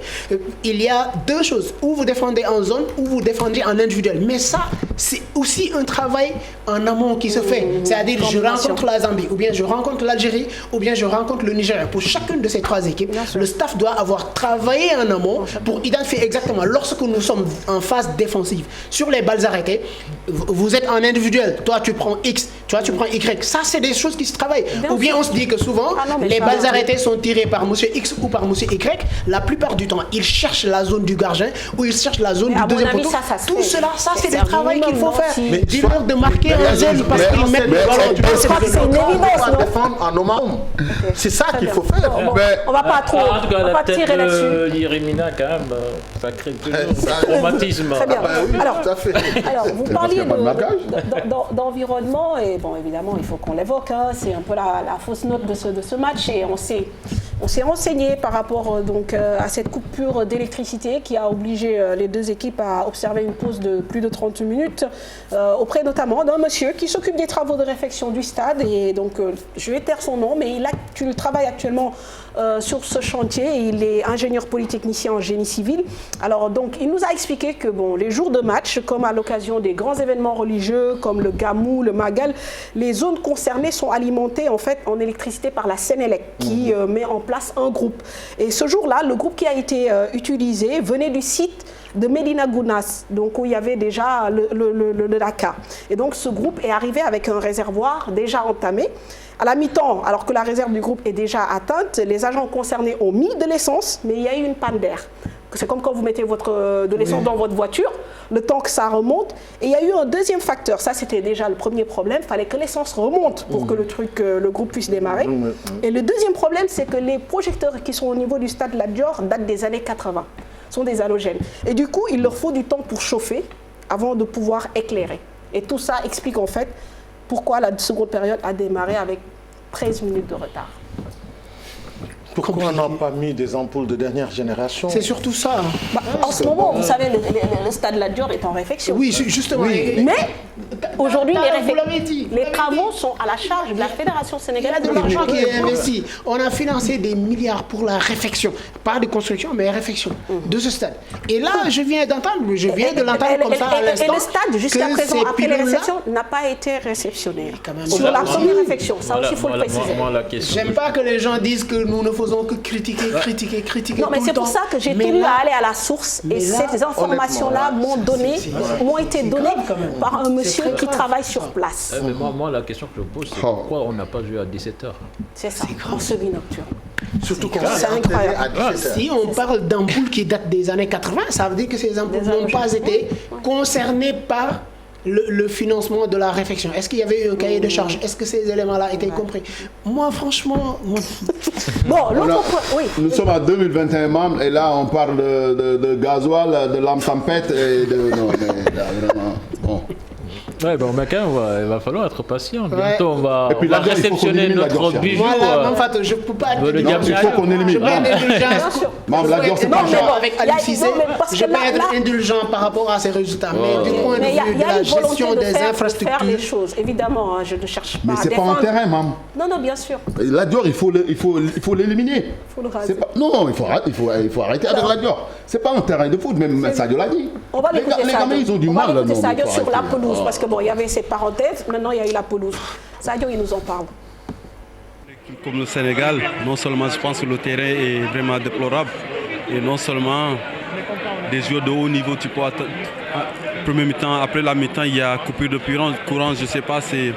il y a deux choses. Ou vous défendez en zone, ou vous défendez en individuel. Mais ça, c'est aussi un travail en amont qui se fait. C'est-à-dire, je rencontre la Zambie, ou bien je rencontre l'Algérie, ou bien je rencontre le Nigeria. Pour chacune de ces trois équipes, le staff doit avoir travaillé en amont pour identifier exactement, lorsque nous sommes en phase défensive, sur les balles arrêtées, vous êtes en individuel, toi tu prends X, toi tu prends Y. Ça, c'est des choses qui se travaillent. Ou bien on se dit que souvent, les balles arrêtées sont tirées par monsieur X ou par monsieur Y. La plupart du temps, ils cherchent la zone du gardien ou ils cherchent la zone du deuxième poteau. Tout cela, ça c'est du travail qu'il faut faire. Dis-leur de marquer un zone parce qu'ils mettent le ballon. C'est une évidence, non? Défendre en homme à homme. C'est ça qu'il faut faire. On va pas trop, en tout cas, on va pas tirer là-dessus. Yérimina, quand même, ça crée toujours un traumatisme. Très bien. Alors, vous parliez d'environnement et bon, évidemment, il faut qu'on l'évoque. C'est un peu la fausse note de ce match et on sait On s'est renseigné par rapport à cette coupure d'électricité qui a obligé les deux équipes à observer une pause de plus de 30 minutes auprès notamment d'un monsieur qui s'occupe des travaux de réfection du stade. Et donc, je vais taire son nom, mais il travaille actuellement sur ce chantier. Il est ingénieur polytechnicien en génie civil. Alors, donc, il nous a expliqué que les jours de match, comme à l'occasion des grands événements religieux, comme le Gamou, le Magal, les zones concernées sont alimentées en fait en électricité par la Sénélec qui met en place un groupe. Et ce jour-là, le groupe qui a été utilisé venait du site de Medina Gounas, donc où il y avait déjà le Dakar. Et donc ce groupe est arrivé avec un réservoir déjà entamé. À la mi-temps, alors que la réserve du groupe est déjà atteinte, les agents concernés ont mis de l'essence, mais il y a eu une panne d'air. C'est comme quand vous mettez de l'essence dans votre voiture, le temps que ça remonte. Et il y a eu un deuxième facteur, ça c'était déjà le premier problème, il fallait que l'essence remonte pour que le groupe puisse démarrer. Et le deuxième problème, c'est que les projecteurs qui sont au niveau du stade Lat Dior datent des années 80, sont des halogènes. Et du coup, il leur faut du temps pour chauffer avant de pouvoir éclairer. Et tout ça explique en fait pourquoi la seconde période a démarré avec 13 minutes de retard. Pourquoi on n'a pas mis des ampoules de dernière génération? C'est surtout ça. En ce moment, vous savez, le stade Lat Dior est en réfection. Oui, justement. Oui. Mais aujourd'hui, vous l'avez dit. Les travaux sont à la charge de la Fédération sénégalaise de de l'argent qui est football. investi. On a financé des milliards pour la réfection. Pas de construction, mais réfection de ce stade. Et là, je viens de l'entendre comme ça à l'instant. Et le stade, jusqu'à présent, après les réceptions, n'a pas été réceptionné. Sur la première réfection, ça aussi, il faut le préciser. J'aime pas que les gens disent que nous ne faisons que critiquer. Non, mais c'est pour ça que j'ai tenu à aller à la source. Et ces informations-là m'ont été données par un monsieur qui travaille sur place. Mais moi, la question que je pose, c'est pourquoi on n'a pas joué à 17h? C'est ça, en semi-nocturne. Surtout quand c'est incroyable. Si on parle d'ampoules qui datent des années 80, ça veut dire que ces ampoules n'ont pas été concernées par le financement de la réfection. Est-ce qu'il y avait eu un cahier de charge? Est-ce que ces éléments-là étaient compris? Moi, franchement... Nous sommes en 2021 membres et là, on parle de gasoil, de lampe tempête et de... Non, mais là, vraiment... Bon. Ouais, mais quand même, il va falloir être patient. Bientôt, on va réceptionner notre bijou. Voilà, je ne peux pas dire. Il faut qu'on élimine. Je vais être indulgent. Je vais être indulgent par rapport à ces résultats. Mais du point de vue de la gestion des infrastructures... faire les choses. Évidemment, je ne cherche pas mais c'est pas un terrain, maman. Non, bien sûr. Lat Dior, il faut l'éliminer. Il faut le raser. Non, il faut arrêter avec Lat Dior. C'est pas un terrain de foot, même Sadio l'a dit. On va l'écouter les gamins, ils ont du mal. On va l'écouter Sadio sur la pelouse, parce que il y avait cette parenthèse, maintenant il y a eu la pelouse. Sadio, il nous en parle. Comme le Sénégal, non seulement je pense que le terrain est vraiment déplorable, et non seulement des joueurs de haut niveau, tu peux attendre. Premier mi-temps, après la mi-temps, il y a coupure de courant, je ne sais pas, c'est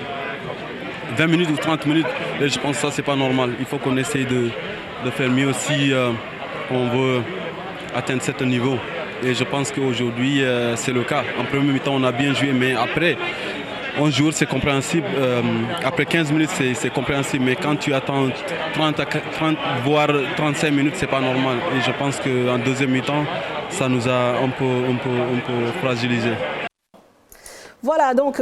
20 minutes ou 30 minutes. Et je pense que ça, c'est pas normal. Il faut qu'on essaye de faire mieux si on veut atteindre certain niveau. Et je pense qu'aujourd'hui, c'est le cas. En premier mi-temps, on a bien joué, mais après, 11 jours, c'est compréhensible. Après 15 minutes, c'est compréhensible. Mais quand tu attends 30 voire 35 minutes, c'est pas normal. Et je pense qu'en deuxième mi-temps, ça nous a un peu fragilisé. Voilà, donc,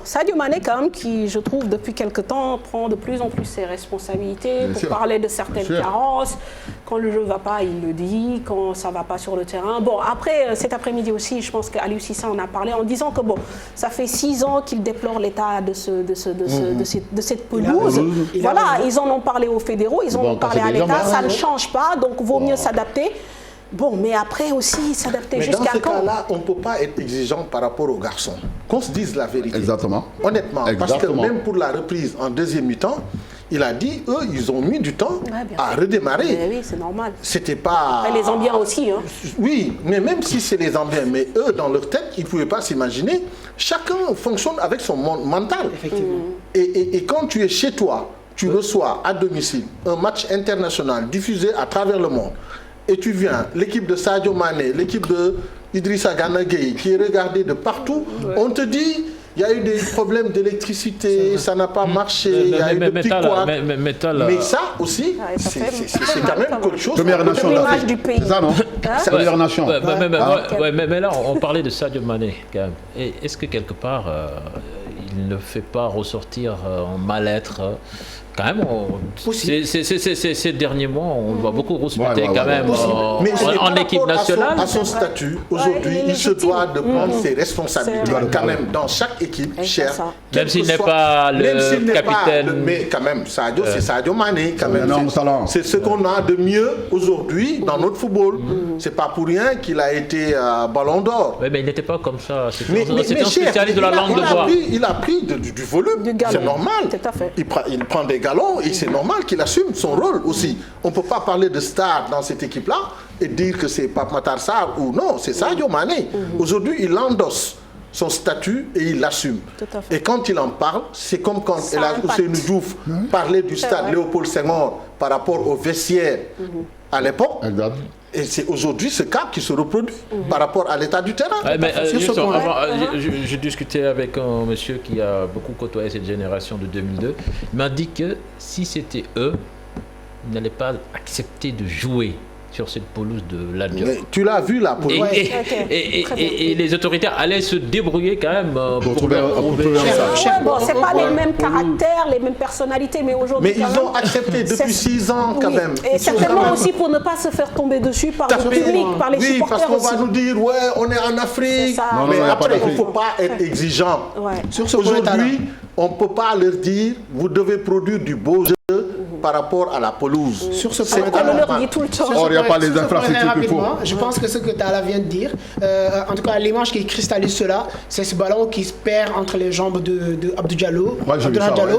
Sadio Mané, quand même, qui, je trouve, depuis quelque temps, prend de plus en plus ses responsabilités pour parler de certaines carences. Quand le jeu ne va pas, il le dit. Quand ça ne va pas sur le terrain. Bon, après, cet après-midi aussi, je pense qu'Aliou Cissé en a parlé en disant que, ça fait 6 ans qu'il déplore l'état de cette pelouse. Voilà, ils en ont parlé aux fédéraux, ils en ont parlé à l'État. Ça ne change pas, donc vaut mieux s'adapter. Bon, mais après aussi, s'adapter jusqu'à quand? Dans ce cas-là, on ne peut pas être exigeant par rapport aux garçons. Qu'on se dise la vérité. Exactement. Honnêtement. Parce que même pour la reprise en deuxième mi-temps, il a dit, eux, ils ont mis du temps à redémarrer. Mais oui, c'est normal. C'était pas... Après, les Zambiens aussi. Hein. Oui, mais même si c'est les Zambiens, mais eux, dans leur tête, ils ne pouvaient pas s'imaginer. Chacun fonctionne avec son mental. Effectivement. Et quand tu es chez toi, tu reçois à domicile un match international diffusé à travers le monde. Et tu viens, l'équipe de Sadio Mané, l'équipe de Idrissa Gana Gueye, qui est regardée de partout, on te dit, il y a eu des problèmes d'électricité, ça n'a pas marché, il y a eu des petits couacs. Mais ça aussi, c'est quand même quelque chose. Première nation l'image du pays. C'est ça, non? C'est la première nation. Mais là, on parlait de Sadio Mané, quand même. Est-ce que quelque part, il ne fait pas ressortir en mal-être quand même, ces derniers mois, on voit beaucoup respecter quand même mais en équipe nationale. À son statut, aujourd'hui, il se doit de prendre ses responsabilités. Quand même, dans chaque équipe, cher. Même s'il n'est pas le capitaine. Mais quand même, Sadio, c'est Sadio Mané. Quand même, c'est ce qu'on a de mieux aujourd'hui dans notre football. C'est pas pour rien qu'il a été Ballon d'Or. Oui, mais il n'était pas comme ça. C'était un spécialiste de la langue de bois. Il a pris du volume. C'est normal. Tout à fait. Il prend des galons et c'est normal qu'il assume son rôle aussi. On ne peut pas parler de star dans cette équipe-là et dire que c'est Pape Matar Sarr ou non, c'est Sadio Mané. Aujourd'hui, il endosse son statut et il l'assume. Et quand il en parle, c'est comme quand Ousseynou Diouf parlait du stade Léopold Senghor par rapport au vestiaire à l'époque. Et c'est aujourd'hui ce cas qui se reproduit par rapport à l'état du terrain. J'ai discuté avec un monsieur qui a beaucoup côtoyé cette génération de 2002. Il m'a dit que si c'était eux, ils n'allaient pas accepter de jouer sur cette pelouse de Lat Dior. Tu l'as vu la pelouse. Et les autorités allaient se débrouiller quand même pour trouver ça. Bon, c'est pas les mêmes caractères, les mêmes personnalités, mais aujourd'hui. Mais ils ont accepté depuis 6 ans quand même. Et certainement aussi pour ne pas se faire tomber dessus par le public, par les supporters. Oui, parce qu'on va nous dire, ouais, on est en Afrique. Mais après, il ne faut pas être exigeant. Aujourd'hui, on ne peut pas leur dire, vous devez produire du beau jeu par rapport à la pelouse. Sur ce point, on leur dit tout le temps. Or, il n'y a pas les infrastructures qu'il faut. Je pense que ce que Tala vient de dire, en tout cas l'image qui cristallise cela, c'est ce ballon qui se perd entre les jambes de Abdou Diallo.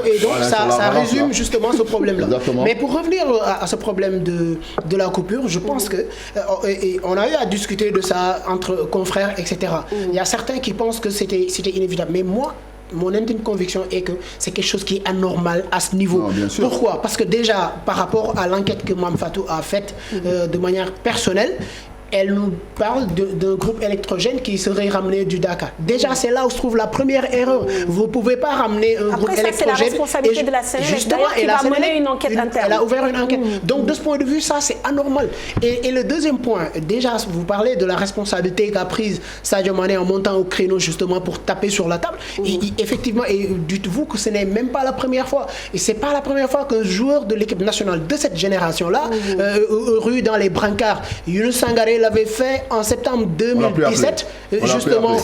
Et donc ça résume justement ce problème-là. Mais pour revenir à ce problème de la coupure, je pense que on a eu à discuter de ça entre confrères, etc. Il y a certains qui pensent que c'était inévitable. Mais moi, mon intime conviction est que c'est quelque chose qui est anormal à ce niveau. Pourquoi? Parce que déjà, par rapport à l'enquête que Mme Fatou a faite de manière personnelle, elle nous parle d'un groupe électrogène qui serait ramené du Dakar. Déjà, c'est là où se trouve la première erreur. Vous ne pouvez pas ramener un groupe électrogène. Après, c'est la responsabilité de la Sénélec. Justement, elle va mener une enquête interne. Elle a ouvert une enquête. Donc, de ce point de vue, ça, c'est anormal. Et le deuxième point, déjà, vous parlez de la responsabilité qu'a prise Sadio Mané en montant au créneau, justement, pour taper sur la table. Et effectivement, et dites-vous que ce n'est même pas la première fois. Et ce n'est pas la première fois qu'un joueur de l'équipe nationale de cette génération-là, rue dans les brancards, Younous Sangaré l'avait fait en septembre 2017, justement,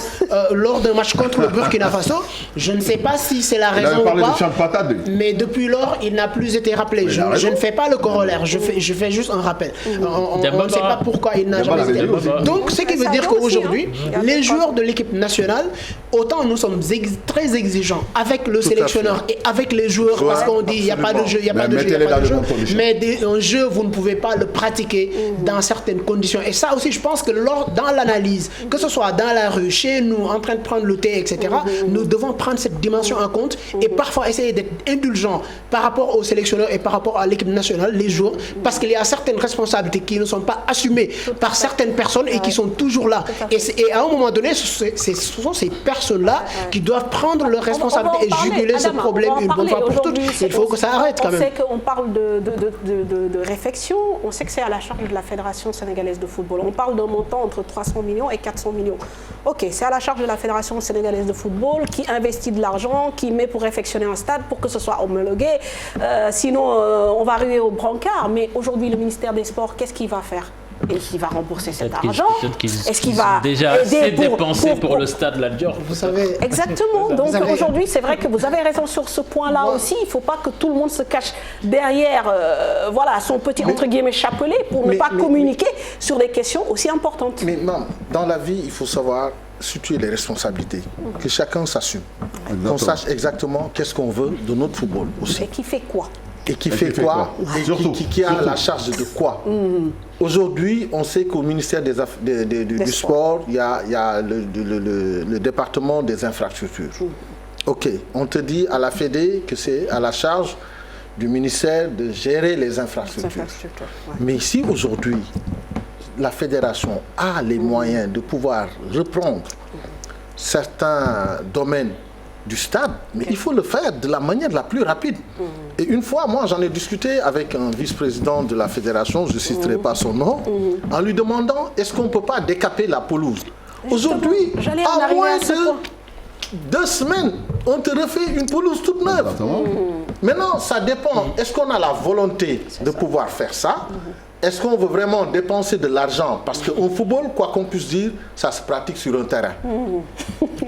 lors d'un match contre le Burkina Faso. Je ne sais pas si c'est la raison ou pas, mais depuis lors, il n'a plus été rappelé. Je ne fais pas le corollaire, je fais juste un rappel. On ne sait pas pourquoi il n'a jamais été. Donc, ce qui veut dire qu'aujourd'hui, les joueurs de l'équipe nationale, autant nous sommes très exigeants avec le sélectionneur et avec les joueurs, parce qu'on dit il n'y a pas de jeu, il n'y a pas de jeu, il n'y a pas de jeu. Mais un jeu, vous ne pouvez pas le pratiquer dans certaines conditions. Et ça aussi, je pense que dans l'analyse, que ce soit dans la rue, chez nous, en train de prendre le thé, etc., nous devons prendre cette dimension en compte et parfois essayer d'être indulgents par rapport aux sélectionneurs et par rapport à l'équipe nationale, les joueurs, parce qu'il y a certaines responsabilités qui ne sont pas assumées par certaines personnes et qui sont toujours là. Et à un moment donné, ce sont ces personnes-là qui doivent prendre leurs responsabilités et juguler ce problème une bonne fois pour toutes. Il faut que ça arrête quand même. On sait qu'on parle de réflexion, on sait que c'est à la charge de la Fédération sénégalaise de football. On parle d'un montant entre 300 millions et 400 millions. Ok, c'est à la charge de la Fédération sénégalaise de football qui investit de l'argent, qui met pour réfectionner un stade pour que ce soit homologué. Sinon, on va ruer au brancard. Mais aujourd'hui, le ministère des Sports, qu'est-ce qu'il va faire? Est-ce qu'il va rembourser cet argent? Est-ce qu'il va déjà assez dépensé pour le stade Lat Dior? Vous savez. Exactement. Donc aujourd'hui, c'est vrai que vous avez raison sur ce point-là aussi. Il ne faut pas que tout le monde se cache derrière son petit entre guillemets chapelet pour ne pas communiquer sur des questions aussi importantes. Mais non, dans la vie, il faut savoir situer les responsabilités, que chacun s'assume, qu'on sache exactement qu'est-ce qu'on veut de notre football aussi. Et qui fait quoi? Et qui fait quoi? Et qui a la charge de quoi? Aujourd'hui, on sait qu'au ministère du Sport, il y a le département des infrastructures. Ok, on te dit à la Fédé que c'est à la charge du ministère de gérer les infrastructures. Mais si aujourd'hui, la Fédération a les moyens de pouvoir reprendre certains domaines du stade, mais il faut le faire de la manière la plus rapide. Et une fois, moi, j'en ai discuté avec un vice-président de la fédération, je ne citerai pas son nom, en lui demandant est-ce qu'on ne peut pas décaper la pelouse. Aujourd'hui, à moins de 2 semaines, on te refait une pelouse toute neuve. Maintenant, ça dépend. Est-ce qu'on a la volonté de pouvoir faire ça? Est-ce qu'on veut vraiment dépenser de l'argent? Parce qu'au football, quoi qu'on puisse dire, ça se pratique sur un terrain.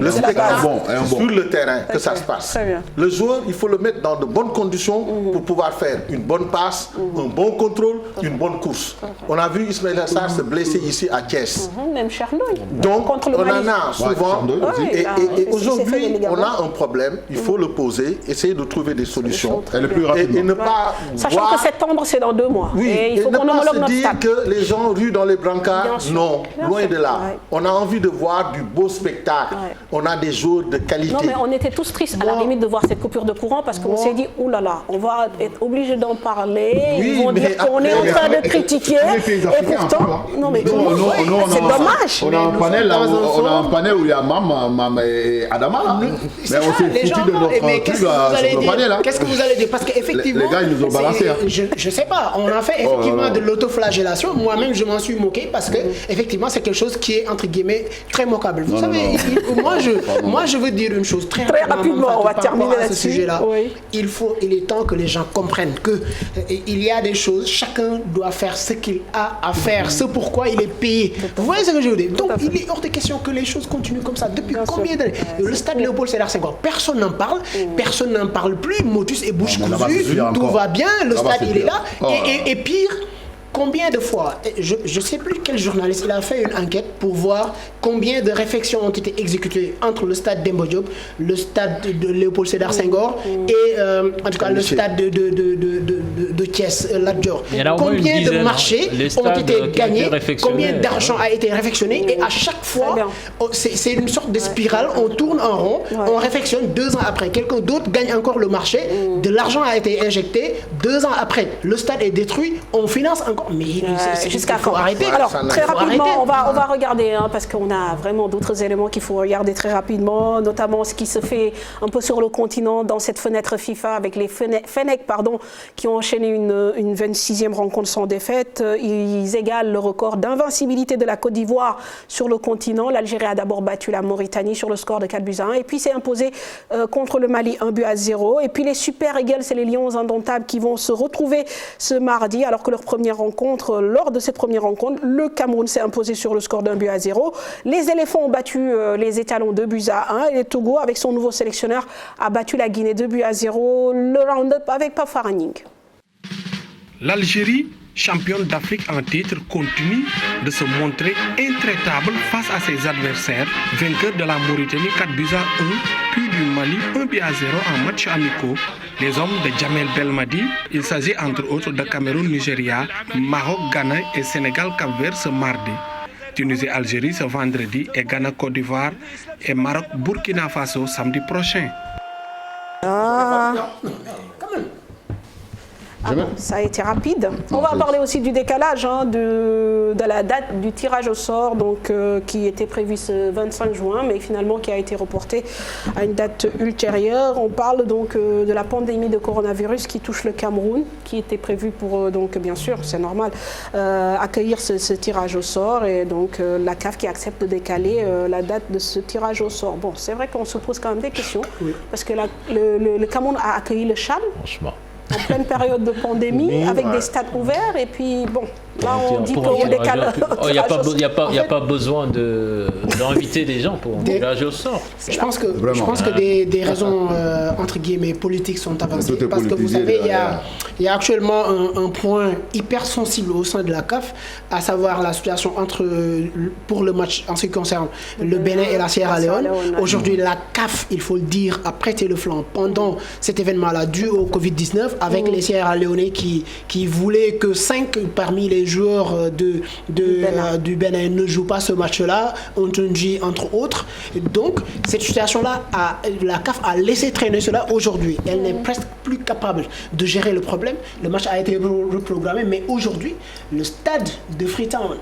Le spectacle, c'est sur le terrain que ça se passe. Le joueur, il faut le mettre dans de bonnes conditions pour pouvoir faire une bonne passe, un bon contrôle, une bonne course. On a vu Ismaïla Sarr se blesser ici à Thiès. Même Charlotte. Donc, on en a souvent. Et aujourd'hui, on a un problème. Il faut le poser, essayer de trouver des solutions. Et le plus rapidement. Et ne pas Sachant que septembre, c'est dans 2 mois. Oui, et il faut qu'on se dire que les gens ruent dans les brancards, non, loin de là. On a envie de voir du beau spectacle. On a des joueurs de qualité. Non, mais on était tous tristes à la limite de voir cette coupure de courant parce qu'on s'est dit, oulala, on va être obligé d'en parler. Ils vont dire qu'on est en train de critiquer. Et pourtant, non, mais c'est dommage. On a un panel où il y a Mam et Adama là. Mais on s'est foutu de notre truc sur le panel là. Qu'est-ce que vous allez dire? Parce qu'effectivement, les gars, ils nous ont balancé. Je sais pas, on a fait effectivement de l'autoflagellation. Moi-même, je m'en suis moqué parce que effectivement, c'est quelque chose qui est entre guillemets très moquable. Vous savez, moi, je veux dire une chose très rapidement. On va terminer à ce sujet-là. Oui. Il est temps que les gens comprennent que il y a des choses. Chacun doit faire ce qu'il a à faire, ce pourquoi il est payé. Vous voyez ce que je veux dire? Donc, il est hors de question que les choses continuent comme ça. Depuis combien d'années? Le stade Léopold Sédar Senghor, personne n'en parle. Personne n'en parle plus. Motus et bouche cousue. Tout va bien. Le stade, il est là. Et pire. Combien de fois, je ne sais plus quel journaliste, il a fait une enquête pour voir combien de réflexions ont été exécutées entre le stade Demba Diop, le stade de Léopold Sédar Senghor et en tout cas le stade de Thiès, Lat Dior. Combien de marchés ont été gagnés, combien d'argent a été réfectionné et à chaque fois, c'est une sorte de spirale, on tourne en rond, on réfectionne 2 ans après, quelqu'un d'autre gagne encore le marché, de l'argent a été injecté, 2 ans après, le stade est détruit, on finance encore. Mais jusqu'à quand? Arrêter. Alors, très rapidement, on va regarder, parce qu'on a vraiment d'autres éléments qu'il faut regarder très rapidement, notamment ce qui se fait un peu sur le continent dans cette fenêtre FIFA avec les Fennecs, qui ont enchaîné une 26e rencontre sans défaite. Ils égalent le record d'invincibilité de la Côte d'Ivoire sur le continent. L'Algérie a d'abord battu la Mauritanie sur le score de 4-1 et puis s'est imposé contre le Mali 1-0. Et puis les Super Eagles, c'est les Lions indomptables qui vont se retrouver ce mardi alors que leur première rencontre, lors de cette première rencontre, le Cameroun s'est imposé sur le score d'1-0. Les éléphants ont battu les étalons 2-1 et le Togo, avec son nouveau sélectionneur, a battu la Guinée 2-0. Le round-up avec Pafara Ning. L'Algérie, championne d'Afrique en titre, continue de se montrer intraitable face à ses adversaires, vainqueurs de la Mauritanie 4-1, puis du Mali 1-0 en match amicaux. Les hommes de Djamel Belmadi, il s'agit entre autres de Cameroun-Nigeria, Maroc, Ghana et Sénégal-Cap-Vert ce mardi. Tunisie-Algérie ce vendredi et Ghana-Côte d'Ivoire et Maroc-Burkina Faso samedi prochain. Ça a été rapide. On va parler aussi du décalage de la date du tirage au sort, qui était prévu ce 25 juin, mais finalement qui a été reporté à une date ultérieure. On parle donc de la pandémie de coronavirus qui touche le Cameroun, qui était prévu pour, bien sûr, c'est normal, accueillir ce tirage au sort, et donc la CAF qui accepte de décaler la date de ce tirage au sort. Bon, c'est vrai qu'on se pose quand même des questions, parce que le Cameroun a accueilli le CHAN. Franchement. En pleine période de pandémie, avec des stades ouverts, et puis bon, là on dit qu'on décale. Il n'y a pas besoin d'inviter des gens pour tirage au sort. Je pense que des raisons entre guillemets politiques sont avancées, parce que vous savez, il y a actuellement un point hyper sensible au sein de la CAF, à savoir la situation pour le match en ce qui concerne le Bénin et la Sierra Leone. Aujourd'hui, la CAF, il faut le dire, a prêté le flanc pendant cet événement-là dû au Covid-19, avec les Sierra Leone qui voulaient que 5 parmi les joueurs du Bénin ne jouent pas ce match-là, Ontunji entre autres. Donc cette situation-là, la CAF a laissé traîner cela aujourd'hui. Elle n'est presque plus capable de gérer le problème. Le match a été reprogrammé, mais aujourd'hui, le stade de Freetown,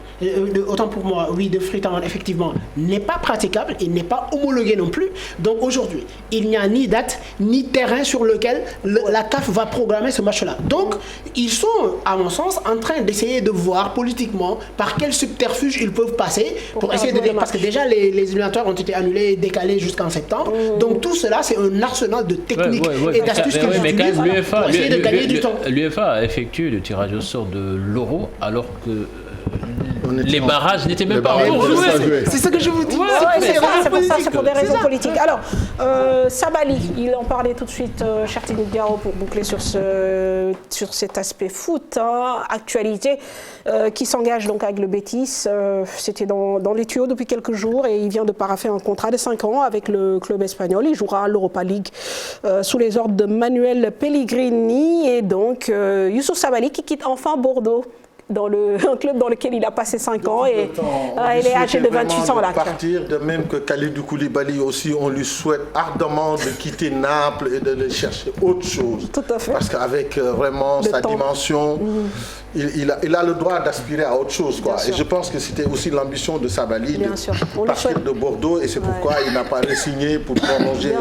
autant pour moi, oui, de Freetown, effectivement, n'est pas praticable, il n'est pas homologué non plus. Donc aujourd'hui, il n'y a ni date, ni terrain sur lequel la CAF va programmer ce match-là. Donc, ils sont, à mon sens, en train d'essayer de voir politiquement par quel subterfuge ils peuvent passer pour essayer de... Parce que déjà, les éliminatoires ont été annulés, décalés jusqu'en septembre. Donc tout cela, c'est un arsenal de techniques et d'astuces qu'ils utilisent pour essayer de gagner du temps. L'UEFA a effectué le tirage au sort de l'Euro alors que les barrages n'étaient même pas encore joués. C'est ce que je vous dis. C'est pour des raisons politiques. Alors, Sabali, il en parlait tout de suite, Chertine Diao, pour boucler sur cet aspect foot, actualité, qui s'engage donc avec le Betis. C'était dans les tuyaux depuis quelques jours et il vient de paraffer un contrat de 5 ans avec le club espagnol. Il jouera à l'Europa League sous les ordres de Manuel Pellegrini et donc Youssouf Sabali qui quitte enfin Bordeaux. Un club dans lequel il a passé 5 ans et il est âgé de 28 ans là. Partir, de même que Kalidou Koulibaly aussi, on lui souhaite ardemment de quitter Naples et de chercher autre chose. Tout à fait. Parce qu'avec vraiment sa dimension, il a le droit d'aspirer à autre chose, quoi. Et je pense que c'était aussi l'ambition de Sabali de partir de Bordeaux et c'est pourquoi il n'a pas re-signé pour prolonger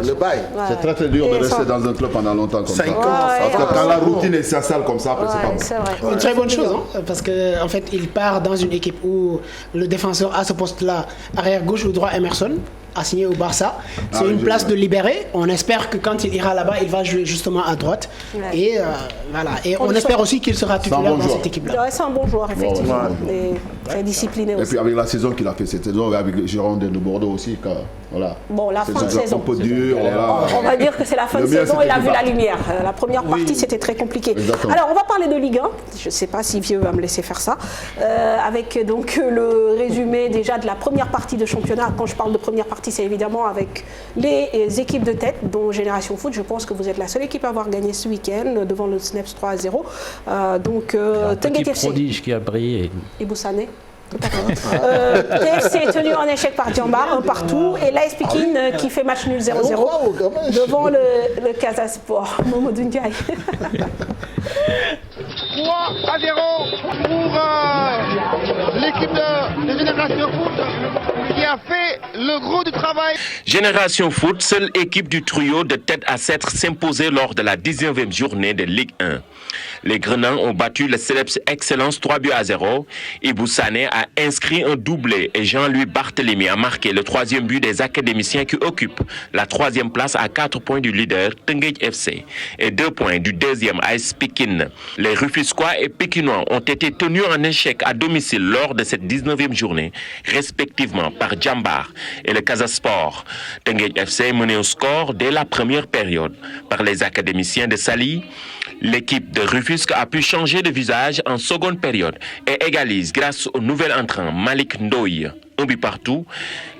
le bail. C'est très très dur de rester dans un club pendant longtemps comme ça. 5 ans. Parce que quand la routine est s'installe comme ça, c'est pas bon. Une très bonne chose. Parce qu'en fait, il part dans une équipe où le défenseur à ce poste-là, arrière gauche ou droit Emerson, a signé au Barça. C'est une place de libéré. On espère que quand il ira là-bas, il va jouer justement à droite. Et voilà. Et on espère aussi qu'il sera titulaire dans cette équipe-là. C'est un bon joueur, effectivement. Et très discipliné aussi. Et puis avec la saison qu'il a fait cette saison, avec les Girondins de Bordeaux aussi, voilà. Bon, la fin de saison. Un peu dur, on va dire que c'est la fin de saison, il a vu la lumière. La première partie, c'était très compliqué. Exactement. Alors, on va parler de Ligue 1. Je ne sais pas si Vieux va me laisser faire ça. Avec donc le résumé déjà de la première partie de championnat. Quand je parle de première partie, c'est évidemment avec les équipes de tête, dont Génération Foot. Je pense que vous êtes la seule équipe à avoir gagné ce week-end devant le Snaps 3-0. Donc, Tenguet FC. Prodige qui a brillé. Et Boussané. TFC est tenu en échec par Djambar, un partout, et l'AS Pikine qui fait match nul 0-0 devant le Casa Sport. Mamadou Ndiaye. 3-0 pour l'équipe de Génération Foot qui a fait le gros du travail. Génération Foot, seule équipe du trio de tête à s'être s'imposer lors de la 19e journée de Ligue 1. Les Grenans ont battu le Celeps Excellence 3-0. Ibou Sané a inscrit un doublé et Jean-Louis Barthélémy a marqué le 3e but des académiciens qui occupent la 3e place à 4 points du leader Tenguet FC et 2 points du 2e AS Pikine. Les Rufisquois et Pékinois ont été tenus en échec à domicile lors de cette 19e journée, respectivement par Djambar et le Casa Sport. Tenguet FC mené au score dès la première période par les académiciens de Sali. L'équipe de Rufisque a pu changer de visage en seconde période et égalise grâce au nouvel entrant Malik Ndoye. Un but partout,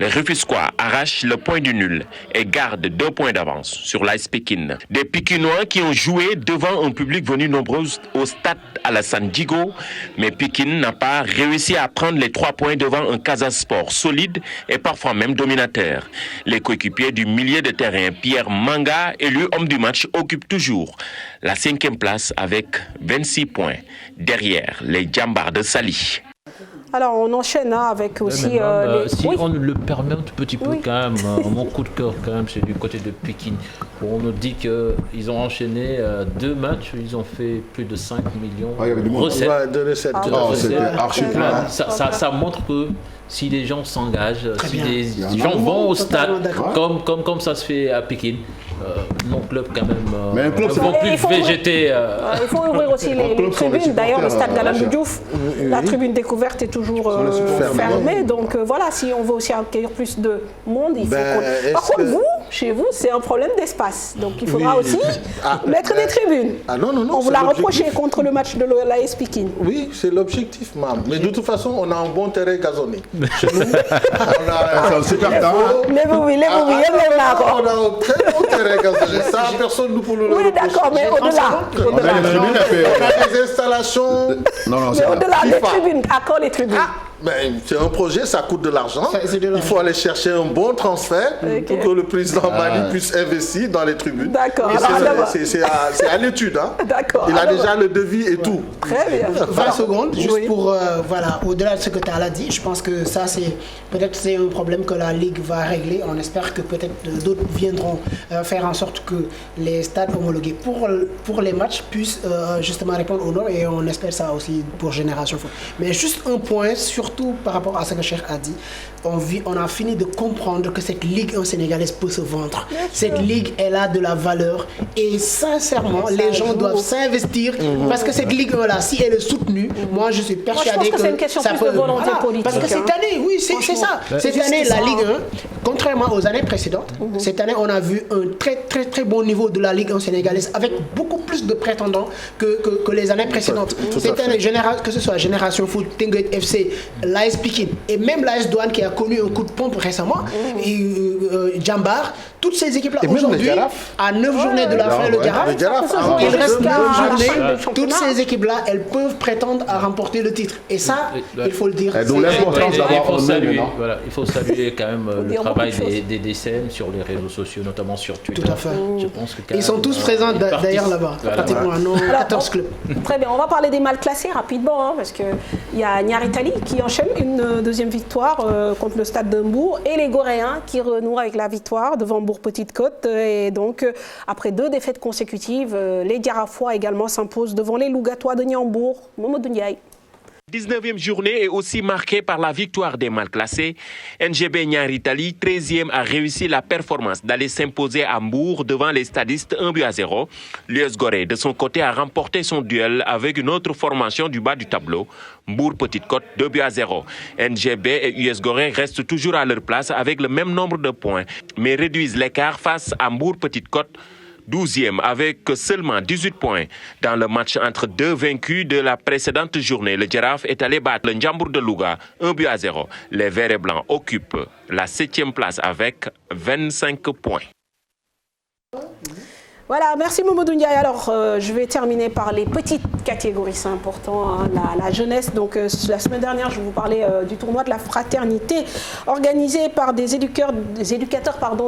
les Rufisquois arrachent le point du nul et gardent 2 points d'avance sur l'AS Pikine. Des Pikinois qui ont joué devant un public venu nombreux au stade Alassane Djigo, mais Pikine n'a pas réussi à prendre les 3 points devant un Casa Sport solide et parfois même dominateur. Les coéquipiers du milieu de terrain Pierre Manga, élu homme du match, occupent toujours la 5e place avec 26 points, derrière les Djambars de Sali. Alors, on enchaîne avec aussi... si on le permet un tout petit peu quand même, mon coup de cœur quand même, c'est du côté de Pikine. On nous dit qu'ils ont enchaîné 2 matchs, ils ont fait plus de 5 millions de recettes. C'était archi plein. Ça montre que si les gens s'engagent, si les gens vont au stade, comme ça se fait à Pikine, mon club quand même ne vont plus végéter. Il faut ouvrir aussi les tribunes. D'ailleurs, le stade Galandou Diouf, la tribune découverte est toujours fermée. Donc voilà, si on veut aussi accueillir plus de monde, il faut Par contre, chez vous, c'est un problème d'espace. Donc il faudra aussi mettre des tribunes. On vous l'a reproché contre le match de l'AS Pikine. Oui, c'est l'objectif, mam. Mais de toute façon, on a un bon terrain gazonné. Chez nous, on a un super temps. On a un très bon terrain gazonné. Ça, personne ne peut le reprocher. Oui, d'accord, mais au-delà. On a des installations. Mais au-delà des tribunes, à quand les tribunes? Mais c'est un projet, ça coûte de l'argent. Il faut aller chercher un bon transfert pour que le président Mali puisse investir dans les tribunes. D'accord. C'est à l'étude. Hein. D'accord. Il a déjà le devis et tout. Très bien. 20 secondes, juste pour, voilà, au-delà de ce que tu as dit, je pense que ça, peut-être c'est un problème que la Ligue va régler. On espère que peut-être d'autres viendront faire en sorte que les stades homologués pour les matchs puissent justement répondre aux normes, et on espère ça aussi pour Génération Foot. Mais juste un point, surtout par rapport à ce que Cheikh a dit, on a fini de comprendre que cette Ligue 1 sénégalaise peut se vendre. Cette Ligue, elle a de la valeur, et sincèrement, les gens doivent s'investir parce que cette Ligue 1 là, si elle est soutenue, moi je suis persuadé que c'est une question plus de volonté politique. Parce que cette année, oui, c'est ça. Cette année, la Ligue 1, contrairement aux années précédentes, cette année, on a vu un très très très bon niveau de la Ligue 1 sénégalaise avec beaucoup plus de prétendants que les années précédentes. Cette année, que ce soit Génération Foot, Teungueth FC, l'AS Pikine et même l'AS Douane qui a connu un coup de pompe récemment, Djambar, toutes ces équipes-là aujourd'hui, à 9 journées de la fin, le Jaraaf, il reste 9 journées, toutes ces équipes-là, elles peuvent prétendre à remporter le titre. Et ça, il faut le dire. Il faut saluer quand même le travail des DCM sur les réseaux sociaux, notamment sur Twitter. Tout à fait. Je pense que ils sont tous présents d'ailleurs là-bas, pratiquement à nos 14 clubs. Très bien, on va parler des mal classés rapidement, parce qu'il y a Nyari Tali qui enchaîne une deuxième victoire contre le Stade de Mbour, et les Goréens qui renouent avec la victoire devant Mbour-Petite-Côte. Et donc, après 2 défaites consécutives, les Diarafois également s'imposent devant les Lougatois de Niambour. Mamadou Ndiaye. 19e journée est aussi marquée par la victoire des mal classés. NGB Nyari Tali, 13e, a réussi la performance d'aller s'imposer à Mbour devant les stadistes 1-0. L'US Gorée, de son côté, a remporté son duel avec une autre formation du bas du tableau, Mbour-Petite-Côte, 2-0. NGB et US Gorée restent toujours à leur place avec le même nombre de points, mais réduisent l'écart face à Mbour-Petite-Côte, 12e avec seulement 18 points. Dans le match entre 2 vaincus de la précédente journée, le Jaraaf est allé battre le Ndiambour de Louga 1-0. Les Verts et Blancs occupent la 7e place avec 25 points. Voilà, merci Mamadou Ndiaye. Alors, je vais terminer par les petites catégories, c'est important, hein, la jeunesse. Donc, la semaine dernière, je vous parlais du tournoi de la fraternité organisé par des éducateurs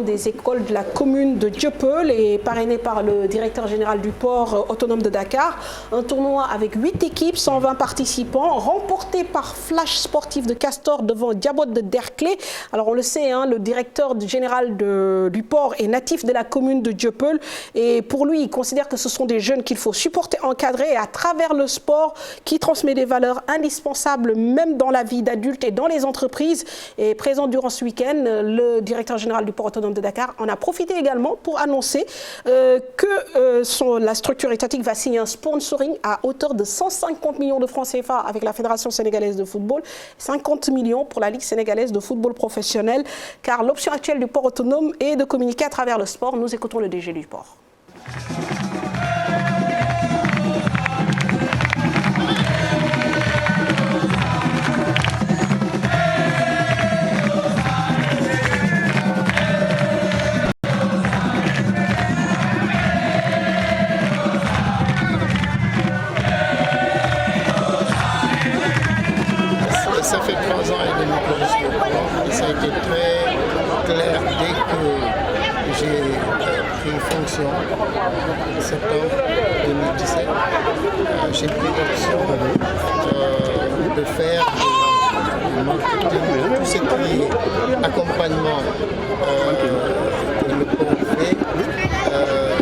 des écoles de la commune de Dieuppeul et parrainé par le directeur général du port autonome de Dakar. Un tournoi avec 8 équipes, 120 participants, remporté par Flash Sportif de Castor devant Diabot de Derklé. Alors, on le sait, hein, le directeur général du port est natif de la commune de Dieuppeul. Et pour lui, il considère que ce sont des jeunes qu'il faut supporter, encadrer, et à travers le sport qui transmet des valeurs indispensables même dans la vie d'adulte et dans les entreprises. Et présent durant ce week-end, le directeur général du port autonome de Dakar en a profité également pour annoncer que la structure étatique va signer un sponsoring à hauteur de 150 millions de francs CFA avec la Fédération sénégalaise de football, 50 millions pour la Ligue sénégalaise de football professionnel, car l'option actuelle du port autonome est de communiquer à travers le sport. Nous écoutons le DG du port. Ça fait 3 ans et demi que je suis au port et ça a été très clair dès que j'ai pris fonction en septembre 2017. J'ai pris l'option de faire du marketing, tout ce qui est accompagnement que le port fait.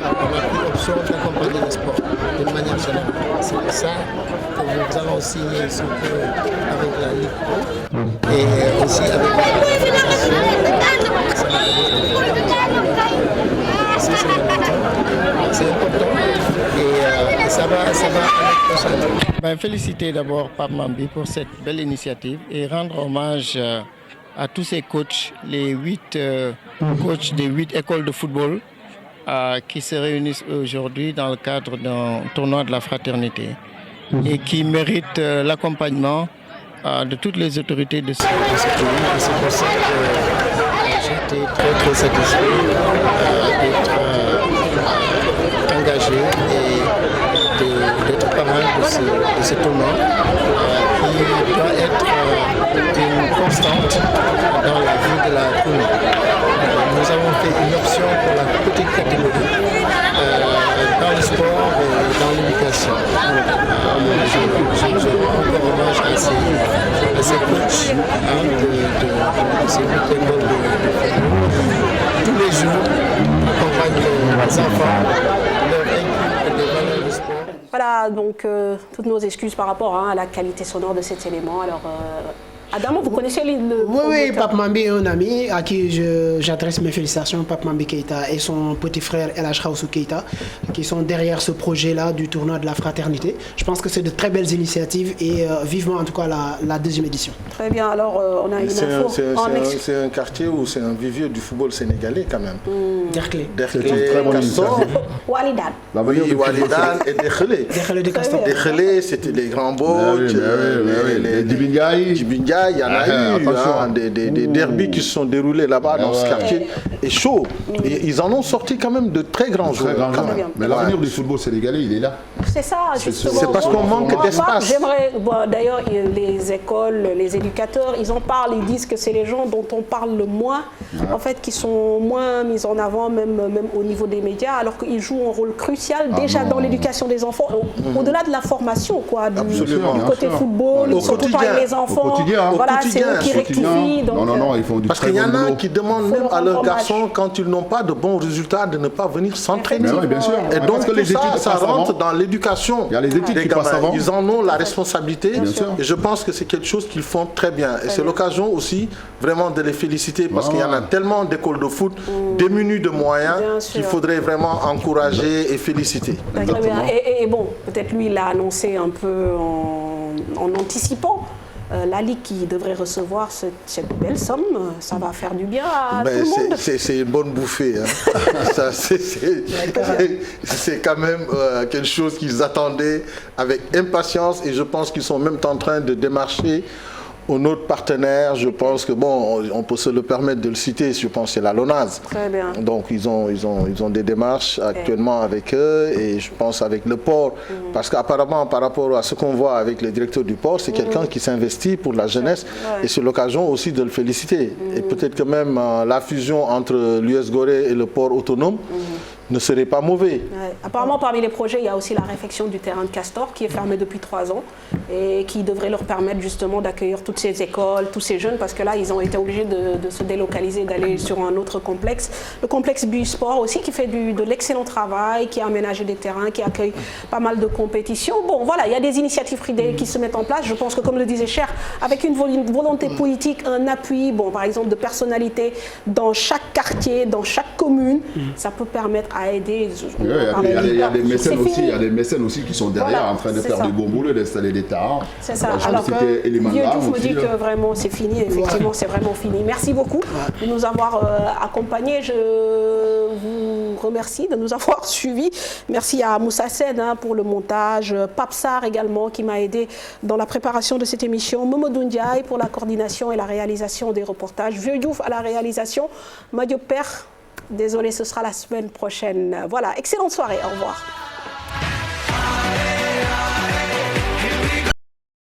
On a pris l'option d'accompagner le sport d'une manière générale. C'est ça que nous allons signer sous peu avec la Ligue Pro et aussi avec la Fédération. C'est important et ça va avec féliciter d'abord Pape Mambi pour cette belle initiative et rendre hommage à tous ces coachs, les 8 coachs des 8 écoles de football qui se réunissent aujourd'hui dans le cadre d'un tournoi de la fraternité et qui méritent l'accompagnement de toutes les autorités de ce pays. Et c'est pour ça que j'étais très satisfait d'être engagé et d'être parrain de ce tournoi qui doit être dans la vie de la commune. Nous avons fait une option pour la petite catégorie dans le sport et dans l'éducation. Je rends encore hommage à ces coachs de ces écoles de football. Tous les jours, accompagnent les enfants, leur inculquent des valeurs de sport. Voilà, donc toutes nos excuses par rapport à la qualité sonore de cet élément. Alors, Adamo, vous connaissez le Oui, Pape Mambi est un ami à qui j'adresse mes félicitations, Pape Mambi Keïta et son petit frère El Hadj Raousou Keïta, qui sont derrière ce projet-là du tournoi de la fraternité. Je pense que c'est de très belles initiatives et vivement en tout cas la deuxième édition. Très bien, alors on a une info. C'est un quartier où c'est un vivier du football sénégalais quand même. Derklé. Derklé, Castor. Walidan. Oui, Walidan et Derklé. Derklé de Castor. Derklé, c'était les grands bots, les Dibingaï. Il y en a eu des derbys qui se sont déroulés là-bas dans ce quartier. Et chaud. Et ils en ont sorti quand même de très grands joueurs. Mais l'avenir du football sénégalais, il est là. C'est ça, justement. C'est parce qu'on manque d'espace. J'aimerais, d'ailleurs, les écoles, les éducateurs, ils en parlent, ils disent que c'est les gens dont on parle le moins, en fait, qui sont moins mis en avant, même au niveau des médias, alors qu'ils jouent un rôle crucial déjà dans l'éducation des enfants, au-delà de la formation, quoi, du côté football, surtout parler les enfants. Voilà, c'est eux qui rectifient. Ils font du parce qu'il y en a qui demandent même à leurs garçons, quand ils n'ont pas de bons résultats, de ne pas venir s'entraîner. Bien sûr. Et donc, ça rentre dans l'éducation. Il y a les études qui passent avant. Ils en ont la responsabilité. Et je pense que c'est quelque chose qu'ils font très bien. Et c'est l'occasion aussi vraiment de les féliciter parce qu'il y en a tellement d'écoles de foot démunies de moyens qu'il faudrait vraiment encourager et féliciter. Très bien. Et bon, peut-être lui, il l'a annoncé un peu en anticipant. La Ligue qui devrait recevoir cette belle somme, ça va faire du bien à tout le monde. C'est une bonne bouffée. Hein. C'est quand même quelque chose qu'ils attendaient avec impatience et je pense qu'ils sont même en train de démarcher aux autres partenaires. Je pense que, bon, on peut se le permettre de le citer, je pense que c'est la LONASE. Très bien. Donc, ils ont des démarches actuellement avec eux et je pense avec le port. Parce qu'apparemment, par rapport à ce qu'on voit avec le directeur du port, c'est quelqu'un qui s'investit pour la jeunesse et c'est l'occasion aussi de le féliciter. Et peut-être que même la fusion entre l'US Gorée et le port autonome ne serait pas mauvais. Apparemment, parmi les projets, il y a aussi la réfection du terrain de Castor qui est fermé depuis 3 ans et qui devrait leur permettre justement d'accueillir toutes ces écoles, tous ces jeunes, parce que là, ils ont été obligés de se délocaliser, d'aller sur un autre complexe. Le complexe Busport aussi qui fait de l'excellent travail, qui a aménagé des terrains, qui accueille pas mal de compétitions. Bon, voilà, il y a des initiatives privées qui se mettent en place. Je pense que, comme le disait Cher, avec une volonté politique, un appui, bon, par exemple, de personnalités dans chaque quartier, dans chaque commune, ça peut permettre à aider. Il y a des mécènes aussi qui sont derrière en train de faire du bon boulot, d'installer des terrains. C'est ça. Alors que Vieux Diouf me dit que vraiment c'est fini. Effectivement, c'est vraiment fini. Merci beaucoup de nous avoir accompagnés. Je vous remercie de nous avoir suivis. Merci à Moussa Sen pour le montage, Pape Sarr également qui m'a aidé dans la préparation de cette émission, Momodou Ndiaye pour la coordination et la réalisation des reportages, Vieux Diouf à la réalisation, Madio Père. Désolé, ce sera la semaine prochaine. Voilà, excellente soirée, au revoir.